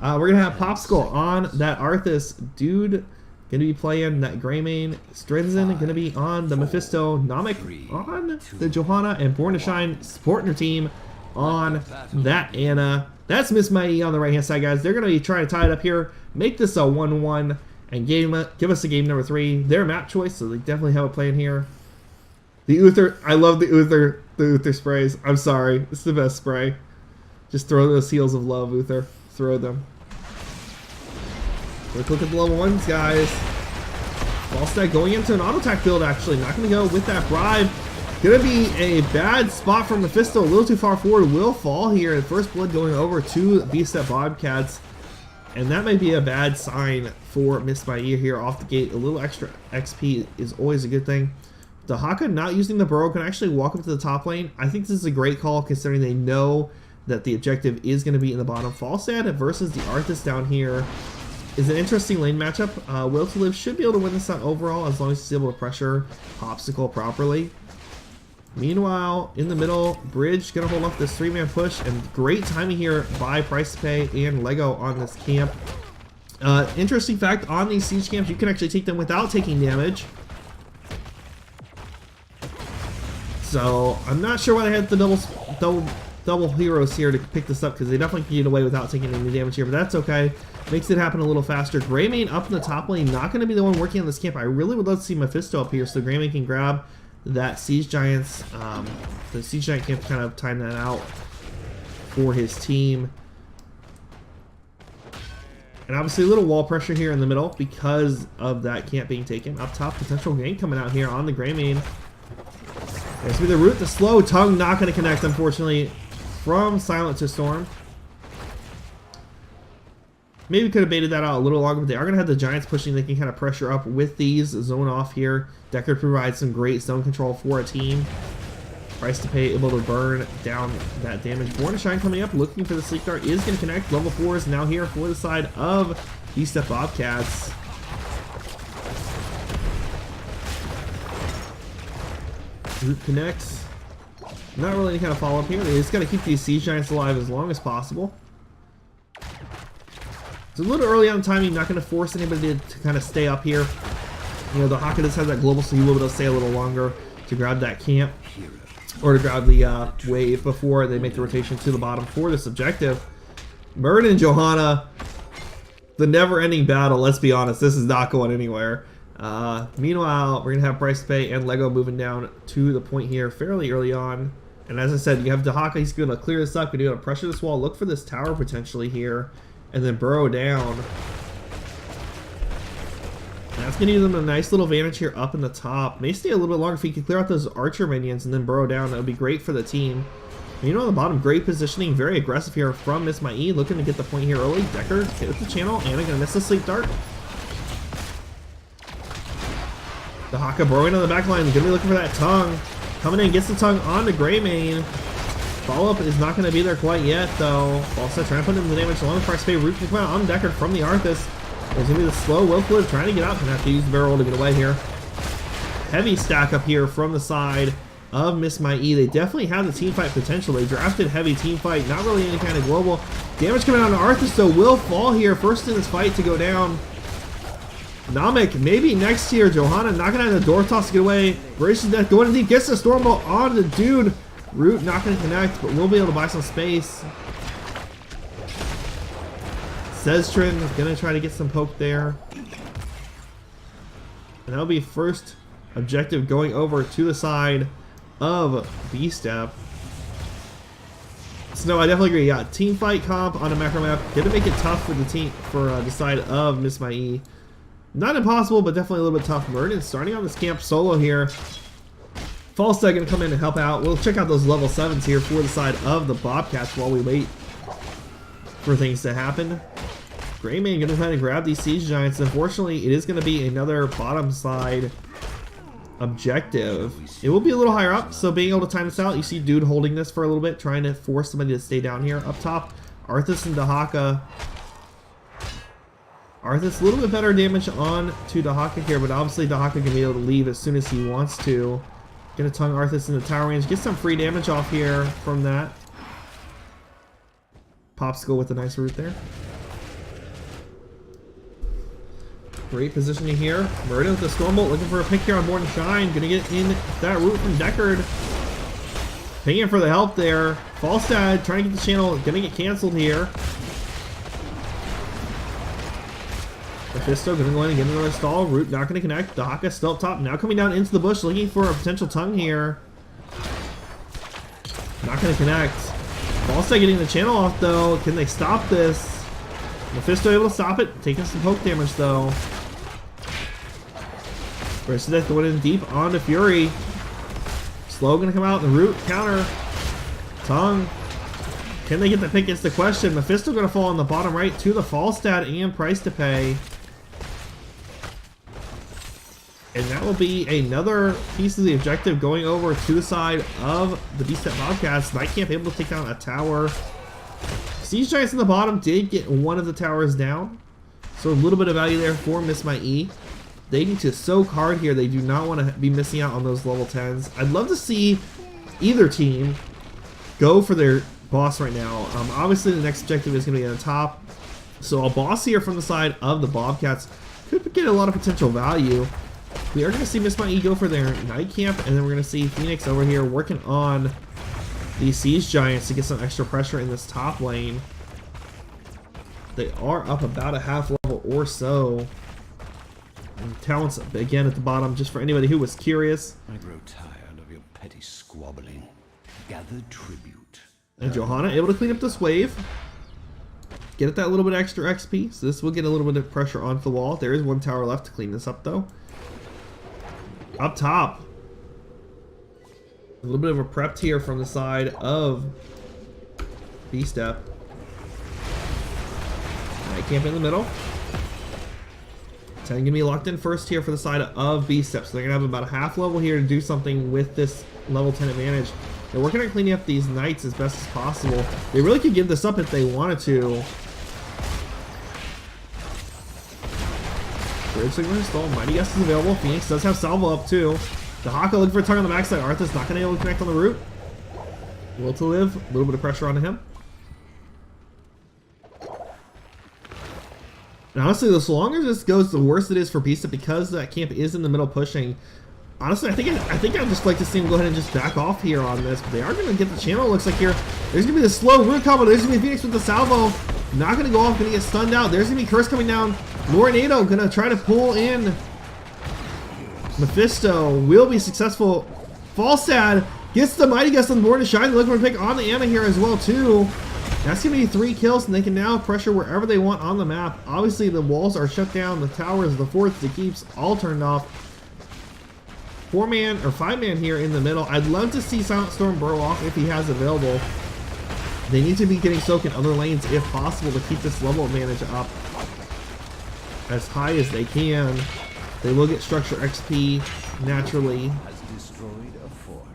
We're going to have Popsicle on that Arthas dude. Going to be playing that Greymane. Strenzen going to be on the Mephisto. Namek on the Johanna. And Born to Shine supporting her team on that Anna. That's Miss Mai on the right hand side, guys. They're going to be trying to tie it up here. Make this a 1-1 and give us a game number 3. Their map choice, so they definitely have a plan here. The Uther. I love the Uther sprays. I'm sorry. This is the best spray. Just throw those heals of love, Uther. Throw them. Quick look at the level 1s, guys. Falstad going into an auto attack build, actually. Not going to go with that bribe. Going to be a bad spot from Mephisto. A little too far forward. Will fall here. First blood going over to B-Step Bobcats. And that may be a bad sign for Miss Mai here off the gate. A little extra XP is always a good thing. The Haka not using the burrow can actually walk up to the top lane. I think this is a great call considering they know that the objective is going to be in the bottom. Falstad versus the Arthas down here is an interesting lane matchup. Will to Live should be able to win this out overall as long as he's able to pressure Popsicle properly. Meanwhile, in the middle, Bridge going to hold off this 3-man push, and great timing here by Price to Pay and Lego on this camp. Interesting fact, on these siege camps, you can actually take them without taking damage. So, I'm not sure why they had the double heroes here to pick this up, because they definitely can get away without taking any damage here, but that's okay. makes it happen a little faster. Greymane up in the top lane, not going to be the one working on this camp. I really would love to see Mephisto up here so Greymane can grab that Siege Giants, the Siege Giant camp, kind of time that out for his team. And obviously a little wall pressure here in the middle because of that camp being taken. Up top, potential gank coming out here on the Greymane. There's going to be the root, the slow. Tongue not going to connect, unfortunately, from Silent to Storm. Maybe could have baited that out a little longer, but they are going to have the Giants pushing. They can kind of pressure up with these. Zone off here. Deckard provides some great zone control for a team. Price to pay, able to burn down that damage. Born to Shine coming up, looking for the Sleep Dart, is going to connect. Level 4 is now here for the side of Beast Step Bobcats. Root connects. Not really any kind of follow-up here. They just got to keep these Siege Giants alive as long as possible. It's a little early on timing, not going to force anybody to kind of stay up here. You know, the Haka does have that global, so he will be able to stay a little longer to grab that camp. Or to grab the wave before they make the rotation to the bottom for this objective. Bird and Johanna, the never-ending battle, let's be honest, this is not going anywhere. Meanwhile, we're going to have Price to Pay and Lego moving down to the point here fairly early on. And as I said, you have Dahaka, he's going to clear this up, going to pressure this wall, look for this tower potentially here. And then burrow down. And that's going to give them a nice little advantage here up in the top. May stay a little bit longer if he can clear out those archer minions and then burrow down. That would be great for the team. And you know, on the bottom, great positioning. Very aggressive here from Miss Mai. Looking to get the point here early. Deckard hit with the channel. Anna going to miss the Sleep Dart. The Haka burrowing on the back line. Going to be looking for that tongue. Coming in, gets the tongue on to Greymane. Follow-up is not going to be there quite yet, though. Also trying to put in the damage along the Price Pay. Root can come out on Deckard from the Arthas. There's going to be the slow Wilflid trying to get out. Going to have to use the barrel to get away here. Heavy stack up here from the side of Miss Mai. They definitely have the team fight potential. They drafted heavy team fight. Not really any kind of global. Damage coming out on Arthas, though, will fall here. First in this fight to go down. Namek, maybe next year. Johanna knocking out the door toss to get away. Braces death going deep. Gets the Stormbolt on the dude. Root not going to connect, but we'll be able to buy some space. Sestrin is going to try to get some poke there. And that'll be first objective going over to the side of B-Step. So no, I definitely agree. Yeah, team fight comp on a macro map. Going to make it tough for the team, for the side of Miss Mai. Not impossible, but definitely a little bit tough. Merton starting on this camp solo here. Falstad going to come in and help out. We'll check out those level 7s here for the side of the Bobcats while we wait for things to happen. Greymane going to try to grab these Siege Giants. Unfortunately, it is going to be another bottom side objective. It will be a little higher up, so being able to time this out, you see dude holding this for a little bit, trying to force somebody to stay down here. Up top, Arthas and Dahaka. Arthas a little bit better damage on to Dahaka here, but obviously Dahaka can be able to leave as soon as he wants to. Gonna tongue Arthas in the tower range. Get some free damage off here from that. Popsicle with a nice root there. Great positioning here. Murder with the Stormbolt looking for a pick here on Born to Shine. Gonna get in that root from Deckard. Paying for the help there. Falstad trying to get the channel. Gonna get canceled here. Mephisto gonna go in and get another stall. Root not gonna connect. Dahaka still up top. Now coming down into the bush looking for a potential tongue here. Not gonna connect. Falstad getting the channel off though. Can they stop this? Mephisto able to stop it. Taking some poke damage though. Death going in deep onto Fury. Slow gonna come out. The root counter. Tongue. Can they get the pick is the question. Mephisto gonna fall on the bottom right to the Falstad and Price to Pay. And that will be another piece of the objective going over to the side of the Beast Step Bobcats. Night Camp able to take down a tower. Siege Giants in the bottom did get one of the towers down. So a little bit of value there for Miss Mai. They need to soak hard here. They do not want to be missing out on those level 10s. I'd love to see either team go for their boss right now. Obviously the next objective is going to be on the top. So a boss here from the side of the Bobcats could get a lot of potential value. We are going to see Miss Mai go for their Night Camp, and then we're going to see Phoenix over here working on the Siege Giants to get some extra pressure in this top lane. They are up about a half level or so. And talents again at the bottom, just for anybody who was curious. I grow tired of your petty squabbling. Gather tribute. And Johanna able to clean up this wave. Get it that little bit extra XP. So this will get a little bit of pressure onto the wall. There is one tower left to clean this up though. Up top. A little bit of a prep here from the side of B-Step. Night Camp in the middle. 10 gonna be locked in first here for the side of B-Step. So they're gonna have about a half level here to do something with this level 10 advantage. They're working on cleaning up these knights as best as possible. They really could give this up if they wanted to. Third Sigma installed. Mighty Guest is available. Phoenix does have salvo up too. The Haka looking for a tongue on the backside. Arthur's not going to be able to connect on the root. Will to live. A little bit of pressure onto him. And honestly, the longer this goes, the worse it is for Beast because that camp is in the middle pushing. Honestly, I think I'd just like to see him go ahead and just back off here on this. But they are going to get the channel. It looks like here. There's going to be the slow root combo. There's going to be Phoenix with the salvo. Not going to go off. Going to get stunned out. There's going to be Curse coming down. Tornado going to try to pull in. Mephisto will be successful. Falstad gets the Mighty Gust on the board to shine. Looking for a pick on the Anna here as well too. That's going to be 3 kills, and they can now pressure wherever they want on the map. Obviously, the walls are shut down. The towers, the forts, the keeps, all turned off. 4-man or 5-man here in the middle. I'd love to see Silent Storm burrow off if he has available. They need to be getting soaked in other lanes if possible to keep this level advantage up as high as they can. They will get structure XP naturally. Has destroyed a fort.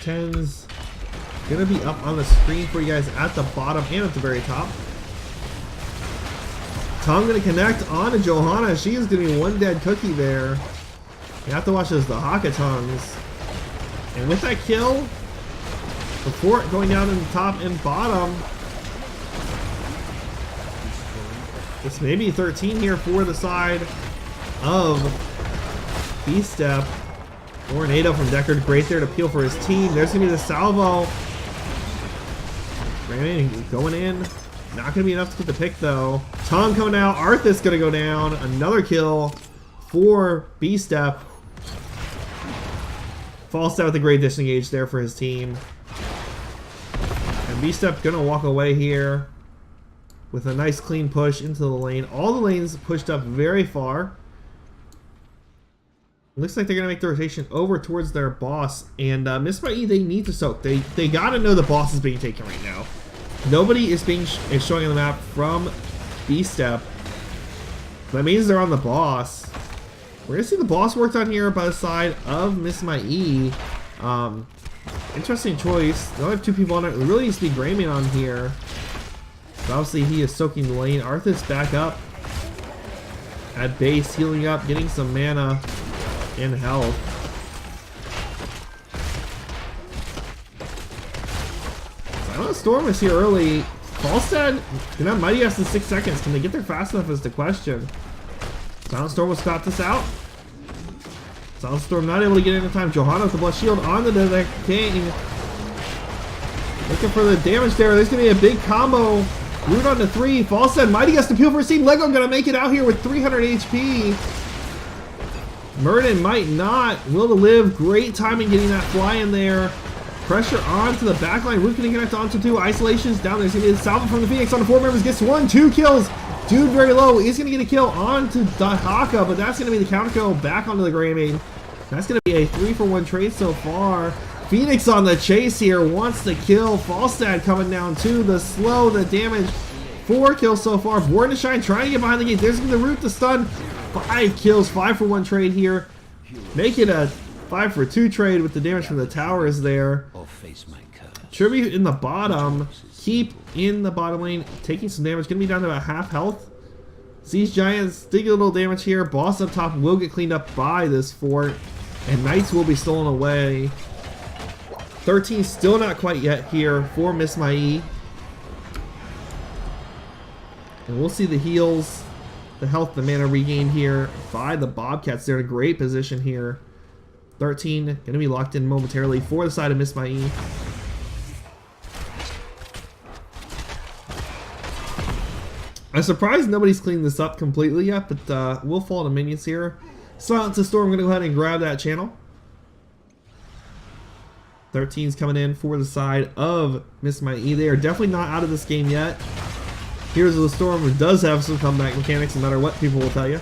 10's gonna be up on the screen for you guys at the bottom and at the very top. Tom gonna connect on to Johanna. She is gonna be one dead cookie there. You have to watch as the Hakatongs. And with that kill, the fort going down in the top and bottom. This may be 13 here for the side of B-Step. Tornado from Deckard, great there to peel for his team. There's going to be the salvo. Brandon going in. Not going to be enough to get the pick though. Tom coming out. Arthas going to go down. Another kill for B-Step. Falstad with a great disengage there for his team. And B-Step going to walk away here with a nice clean push into the lane. All the lanes pushed up very far. Looks like they're going to make the rotation over towards their boss. And Miss by E, they need to soak. They got to know the boss is being taken right now. Nobody is showing on the map from B-Step. That means they're on the boss. We're going to see the boss worked on here by the side of Miss My E. Interesting choice. They only have 2 people on it. It really needs to be Grayman on here. But obviously he is soaking the lane. Arthas back up at base, healing up, getting some mana and health. Silent Storm is here early. Falstad gonna have Mighty Guest in 6 seconds. Can they get there fast enough is the question. Silent Storm will stop this out. Silent Storm not able to get in in time. Johanna with the Blood Shield on the King. Looking for the damage there. There's gonna be a big combo. Root on to 3. Falstad, Mighty Guest to peel for his team. Lego gonna make it out here with 300 HP. Murden might not. Will to live. Great timing getting that fly in there. Pressure onto the backline. Root gonna connect onto 2. Isolations down. There's gonna be a salvo from the Phoenix on the 4 members. Gets 1, 2 kills. Dude very low. He's gonna get a kill onto the Haka, but that's gonna be the counter kill back onto the Greymane. That's gonna be a 3-for-1 trade so far. Phoenix on the chase here, wants to kill. Falstad coming down too. The slow, the damage. 4 kills so far. Born to Shine trying to get behind the gate. There's gonna be the root to stun. 5 kills, 5-for-1 trade here. Make it a 5-for-2 trade with the damage from the towers there. Tribute in the bottom. Keep in the bottom lane, taking some damage. Gonna be down to about half health. Siege Giants taking a little damage here. Boss up top will get cleaned up by this fort. And Knights will be stolen away. 13 still not quite yet here for Miss Mai. And we'll see the heals, the health, the mana regained here by the Bobcats. They're in a great position here. 13 going to be locked in momentarily for the side of Miss Mai. I'm surprised nobody's cleaned this up completely yet, but we'll fall to minions here. Silence the storm. I'm going to go ahead and grab that channel. 13's coming in for the side of Miss My E. They are definitely not out of this game yet. Here's the Storm, who does have some comeback mechanics no matter what people will tell you.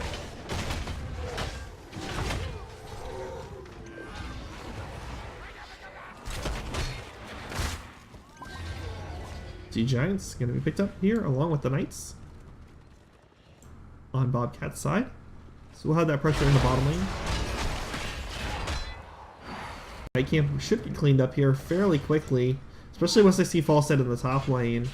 G-Giants going to be picked up here along with the Knights on Bobcat's side. So we'll have that pressure in the bottom lane. Night Camp should get cleaned up here fairly quickly, especially once they see Falstad in the top lane.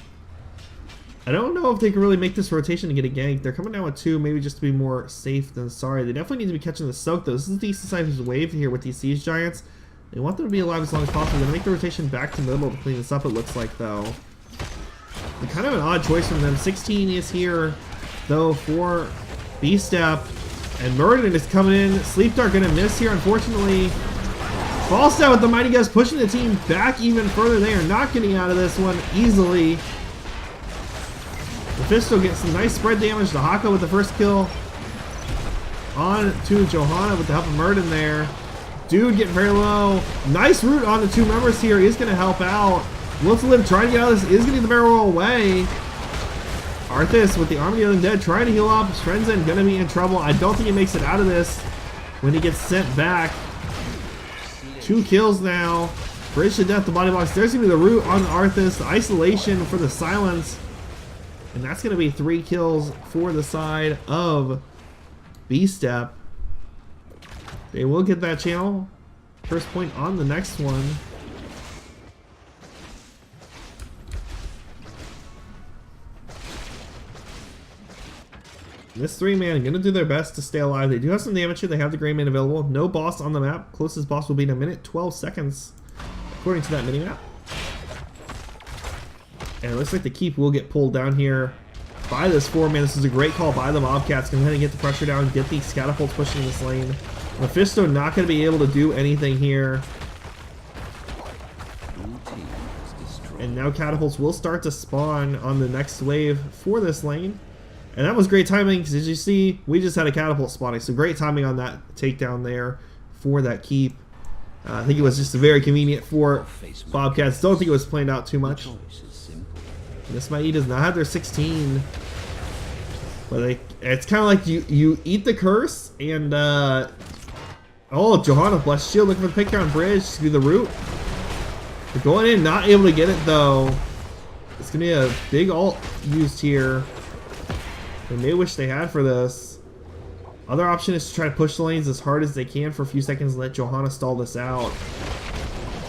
I don't know if they can really make this rotation to get a gank. They're coming down with 2, maybe just to be more safe than sorry. They definitely need to be catching the soak though. This is a decent sized wave here with these Siege Giants. They want them to be alive as long as possible. They're going to make the rotation back to middle to clean this up, it looks like, though. And kind of an odd choice from them. 16 is here, though, for B-Step. And Murden is coming in. Sleep Dart going to miss here, unfortunately. Falstad with the Mighty Gust pushing the team back even further. They are not getting out of this one easily. Mephisto gets some nice spread damage to Hako with the first kill. On to Johanna with the help of Murden there. Dude getting very low. Nice root on the 2 members here. He's going to help out. Will to Live trying to get out of this. Is getting the barrel roll away. Arthas with the Army of the Undead trying to heal up. Strenzen going to be in trouble. I don't think he makes it out of this when he gets sent back. 2 kills now. Bridge to death, the body box. There's going to be the root on Arthas. The isolation for the silence. And that's going to be 3 kills for the side of B-Step. They will get that channel. First point on the next one. This 3-man going to do their best to stay alive. They do have some damage here. They have the Grey Man available. No boss on the map. Closest boss will be in 1 minute 12 seconds, according to that minimap. And it looks like the keep will get pulled down here by this 4-man. This is a great call by the Bobcats. Go ahead and get the pressure down, get these catapults pushing this lane. Mephisto not going to be able to do anything here. And now catapults will start to spawn on the next wave for this lane. And that was great timing, because as you see, we just had a catapult spawning. So great timing on that takedown there for that keep. I think it was just very convenient for Bobcats. Don't think it was planned out too much. Miss My E does not have their 16. But it's kind of like you eat the curse, and oh, Johanna Blessed Shield looking for the pick on Bridge to do the root. They're going in, not able to get it though. It's going to be a big ult used here. They may wish they had for this. Other option is to try to push the lanes as hard as they can for a few seconds and let Johanna stall this out.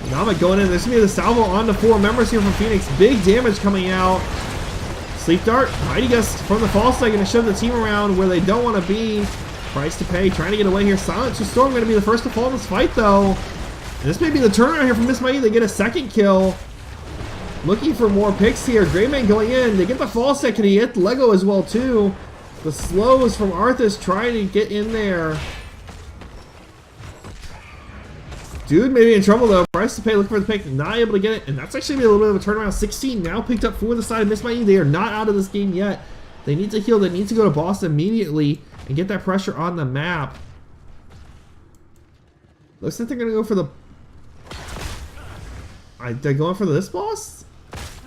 Nama going in. There's going to be the salvo on the 4 members here from Phoenix. Big damage coming out. Sleep Dart, Mighty Gust from the false side, going to shove the team around where they don't want to be. Price to pay, trying to get away here. Silence to Storm going to be the first to fall in this fight though. And this may be the turnaround here from Miss My E. They get a 2nd kill. Looking for more picks here. Greyman going in. They get the fall set. Can he hit Lego as well too? The slows from Arthas trying to get in there. Dude may be in trouble though. Price to pay, looking for the pick. Not able to get it. And that's actually a little bit of a turnaround. 16 now picked up for the side of Miss My E. They are not out of this game yet. They need to heal. They need to go to boss immediately and get that pressure on the map. Looks like they're going to go for the... They're going for this boss?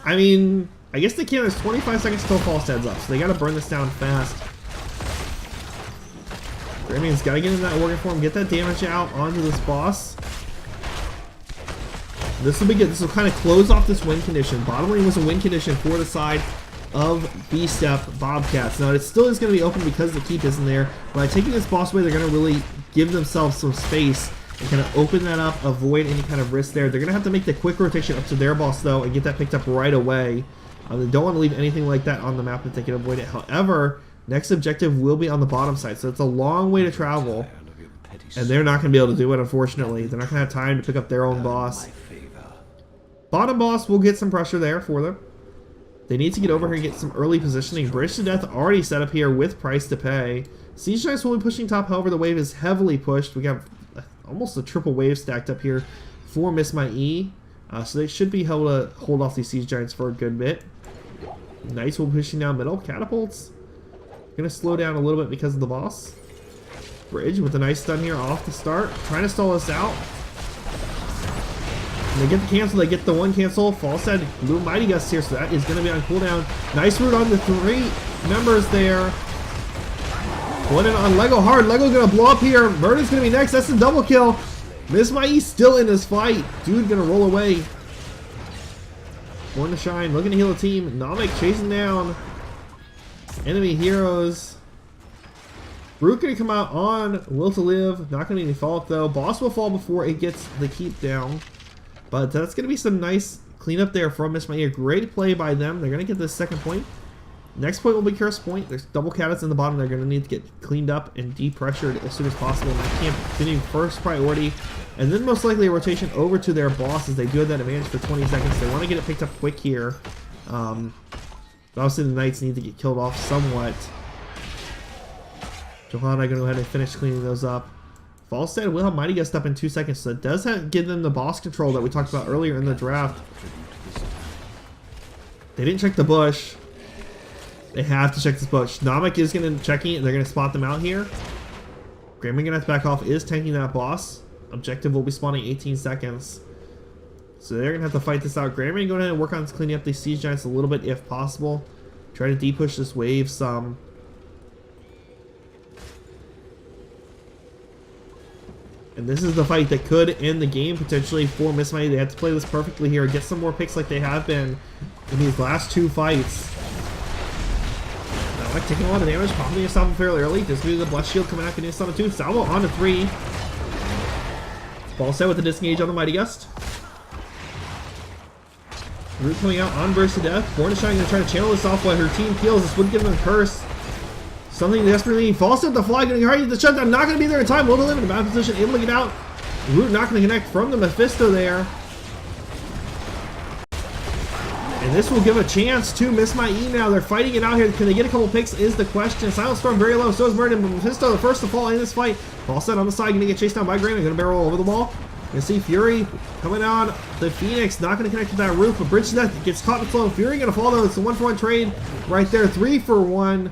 I mean, I guess they can. There's 25 seconds till Falstad's up, so they got to burn this down fast. Greyman's got to get in that organ form, get that damage out onto this boss. This will be good. This will kind of close off this win condition. Bottom lane was a win condition for the side of B-Step Bobcats. Now, it still is going to be open because the keep isn't there. By taking this boss away, they're going to really give themselves some space and kind of open that up, avoid any kind of risk there. They're going to have to make the quick rotation up to their boss, though, and get that picked up right away. They don't want to leave anything like that on the map if they can avoid it. However, next objective will be on the bottom side, so it's a long way to travel. And they're not going to be able to do it, unfortunately. They're not going to have time to pick up their own boss. Bottom boss will get some pressure there for them. They need to get over here and get some early positioning. Bridge to Death already set up here with Price to Pay. Siege Giants will be pushing top, however, the wave is heavily pushed. We got almost a triple wave stacked up here for Miss My E. So they should be able to hold off these Siege Giants for a good bit. Knights will be pushing down middle. Catapults Gonna slow down a little bit because of the boss. Bridge with a nice stun here off the start. Trying to stall us out. And they get the cancel. They get the one cancel. Falstad, Blue Mighty Gust here, so that is going to be on cooldown. Nice root on the 3 members there. One in on Lego hard. Lego going to blow up here. Murder's going to be next. That's the double kill. Miss My E still in this fight. Dude going to roll away. Born to Shine looking to heal the team. Namek chasing down enemy heroes. Root going to come out on Will to Live. Not going to be any fault though. Boss will fall before it gets the keep down. But that's going to be some nice cleanup there from Miss My E. Great play by them. They're going to get this second point. Next point will be Curse Point. There's double cats in the bottom. They're going to need to get cleaned up and depressured as soon as possible. And that camp getting first priority. And then most likely a rotation over to their boss as they do have that advantage for 20 seconds. They want to get it picked up quick here. Obviously the Knights need to get killed off somewhat. Johanna going to go ahead and finish cleaning those up. Falstad will have Mighty Gust up in 2 seconds, so it does give them the boss control that we talked about earlier in the draft. They didn't check the bush. They have to check this bush. Namek is going to check it, and they're going to spot them out here. Graham going to have to back off, is tanking that boss. Objective will be spawning 18 seconds. So they're going to have to fight this out. Graham going to go ahead and work on cleaning up these Siege Giants a little bit if possible. Try to de-push this wave some. And this is the fight that could end the game potentially for Miss My E. They have to play this perfectly here. Get some more picks like they have been in these last 2 fights. Now, like taking a lot of damage, popping the Salvo fairly early. This will be the Blessed Shield coming out and Salvo 2. Salvo on to 3. Ball set with the disengage on the Mighty Gust. Root coming out on Burst to Death. Born to Shine going to try to channel this off while her team heals. This would give them a curse. Something desperately needs. Falstad the Fly getting hard. The shutdown not going to be there in time. Will to Live in a bad position. Able to get out. Root not going to connect from the Mephisto there. And this will give a chance to Miss My E now. They're fighting it out here. Can they get a couple picks is the question. Silent Storm very low. So is Murden. But Mephisto the first to fall in this fight. Falstad on the side. Going to get chased down by Graham. Going to barrel over the wall. You see Fury coming on. The Phoenix not going to connect to that roof. But Bridge to Death gets caught in the flow. Fury going to fall though. It's a 1-for-1 trade right there. 3-for-1.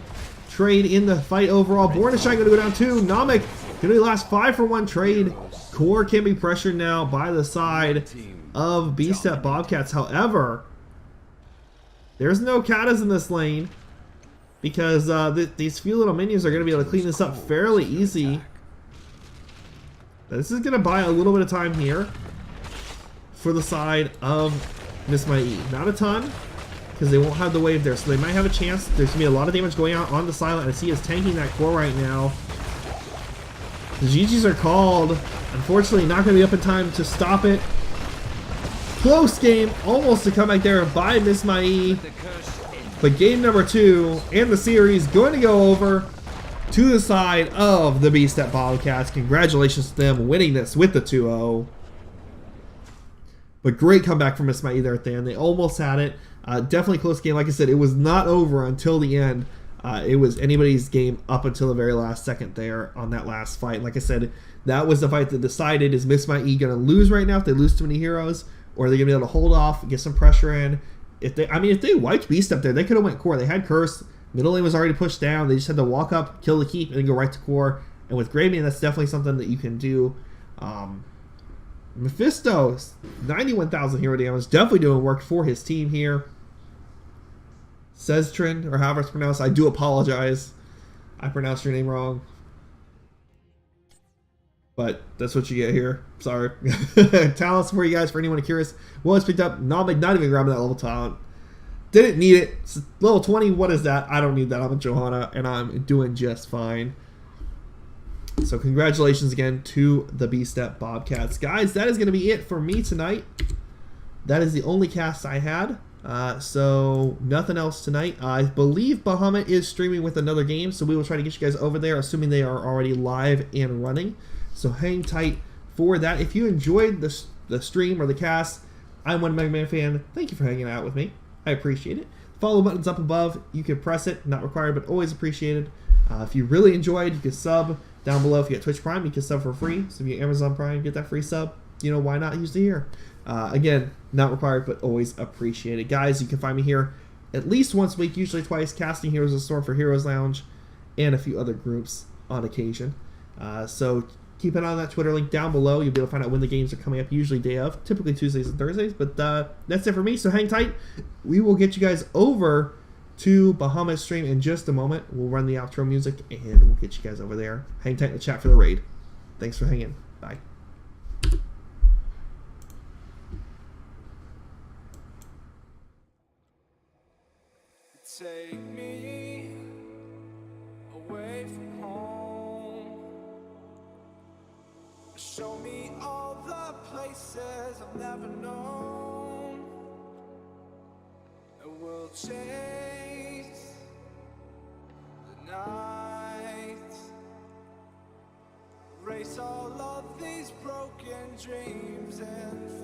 Trade in the fight overall. Born to Shine going to go down 2. Namek going to be the last 5-for-1 trade. Core can be pressured now by the side of B-Step Bobcats. However, there's no Katas in this lane because these few little minions are going to be able to clean this up fairly easy. This is going to buy a little bit of time here for the side of Miss My E. Not a ton, because they won't have the wave there, so they might have a chance. There's going to be a lot of damage going out on the Silent. I see is tanking that core right now. The GGs are called. Unfortunately, not going to be up in time to stop it. Close game, almost to come back there by Miss My E. But game number 2 and the series going to go over to the side of the B-Step Bobcats. Congratulations to them winning this with the 2-0. But great comeback from Miss My E there at the end. They almost had it. Definitely close game. Like I said, it was not over until the end. It was anybody's game up until the very last second there on that last fight. Like I said, that was the fight that decided, is Miss My E going to lose right now if they lose too many heroes? Or are they going to be able to hold off, get some pressure in? If they wiped Beast up there, they could have went core. They had Curse. Middle lane was already pushed down. They just had to walk up, kill the keep, and then go right to core. And with Gravian, that's definitely something that you can do. Mephisto, 91,000 hero damage. Definitely doing work for his team here. Sestrin, or however it's pronounced. I do apologize. I pronounced your name wrong. But that's what you get here. Sorry. Talents for you guys, for anyone curious. Well, it's picked up. Not even grabbing that level talent. Didn't need it. It's level 20, what is that? I don't need that. I'm a Johanna, and I'm doing just fine. So congratulations again to the B-Step Bobcats. Guys, that is going to be it for me tonight. That is the only cast I had. So nothing else tonight. I believe Bahamut is streaming with another game, so we will try to get you guys over there, assuming they are already live and running. So hang tight for that. If you enjoyed the stream or the cast, I'm one Mega Man fan. Thank you for hanging out with me. I appreciate it. Follow button's up above. You can press it. Not required, but always appreciated. If you really enjoyed, you can sub down below. If you get Twitch Prime, you can sub for free. So if you get Amazon Prime, get that free sub. You know, why not use it here? Again, not required, but always appreciated. Guys, you can find me here at least once a week, usually twice, casting Heroes of the Storm for Heroes Lounge. and a few other groups on occasion. So keep an eye on that Twitter link down below. You'll be able to find out when the games are coming up, usually day of, typically Tuesdays and Thursdays. But that's it for me, so hang tight. We will get you guys over to Bahamut's stream in just a moment. We'll run the outro music, and we'll get you guys over there. Hang tight in the chat for the raid. Thanks for hanging. Bye. Take me away from home. Show me all the places I've never known. And we'll chase the night. Erase all of these broken dreams and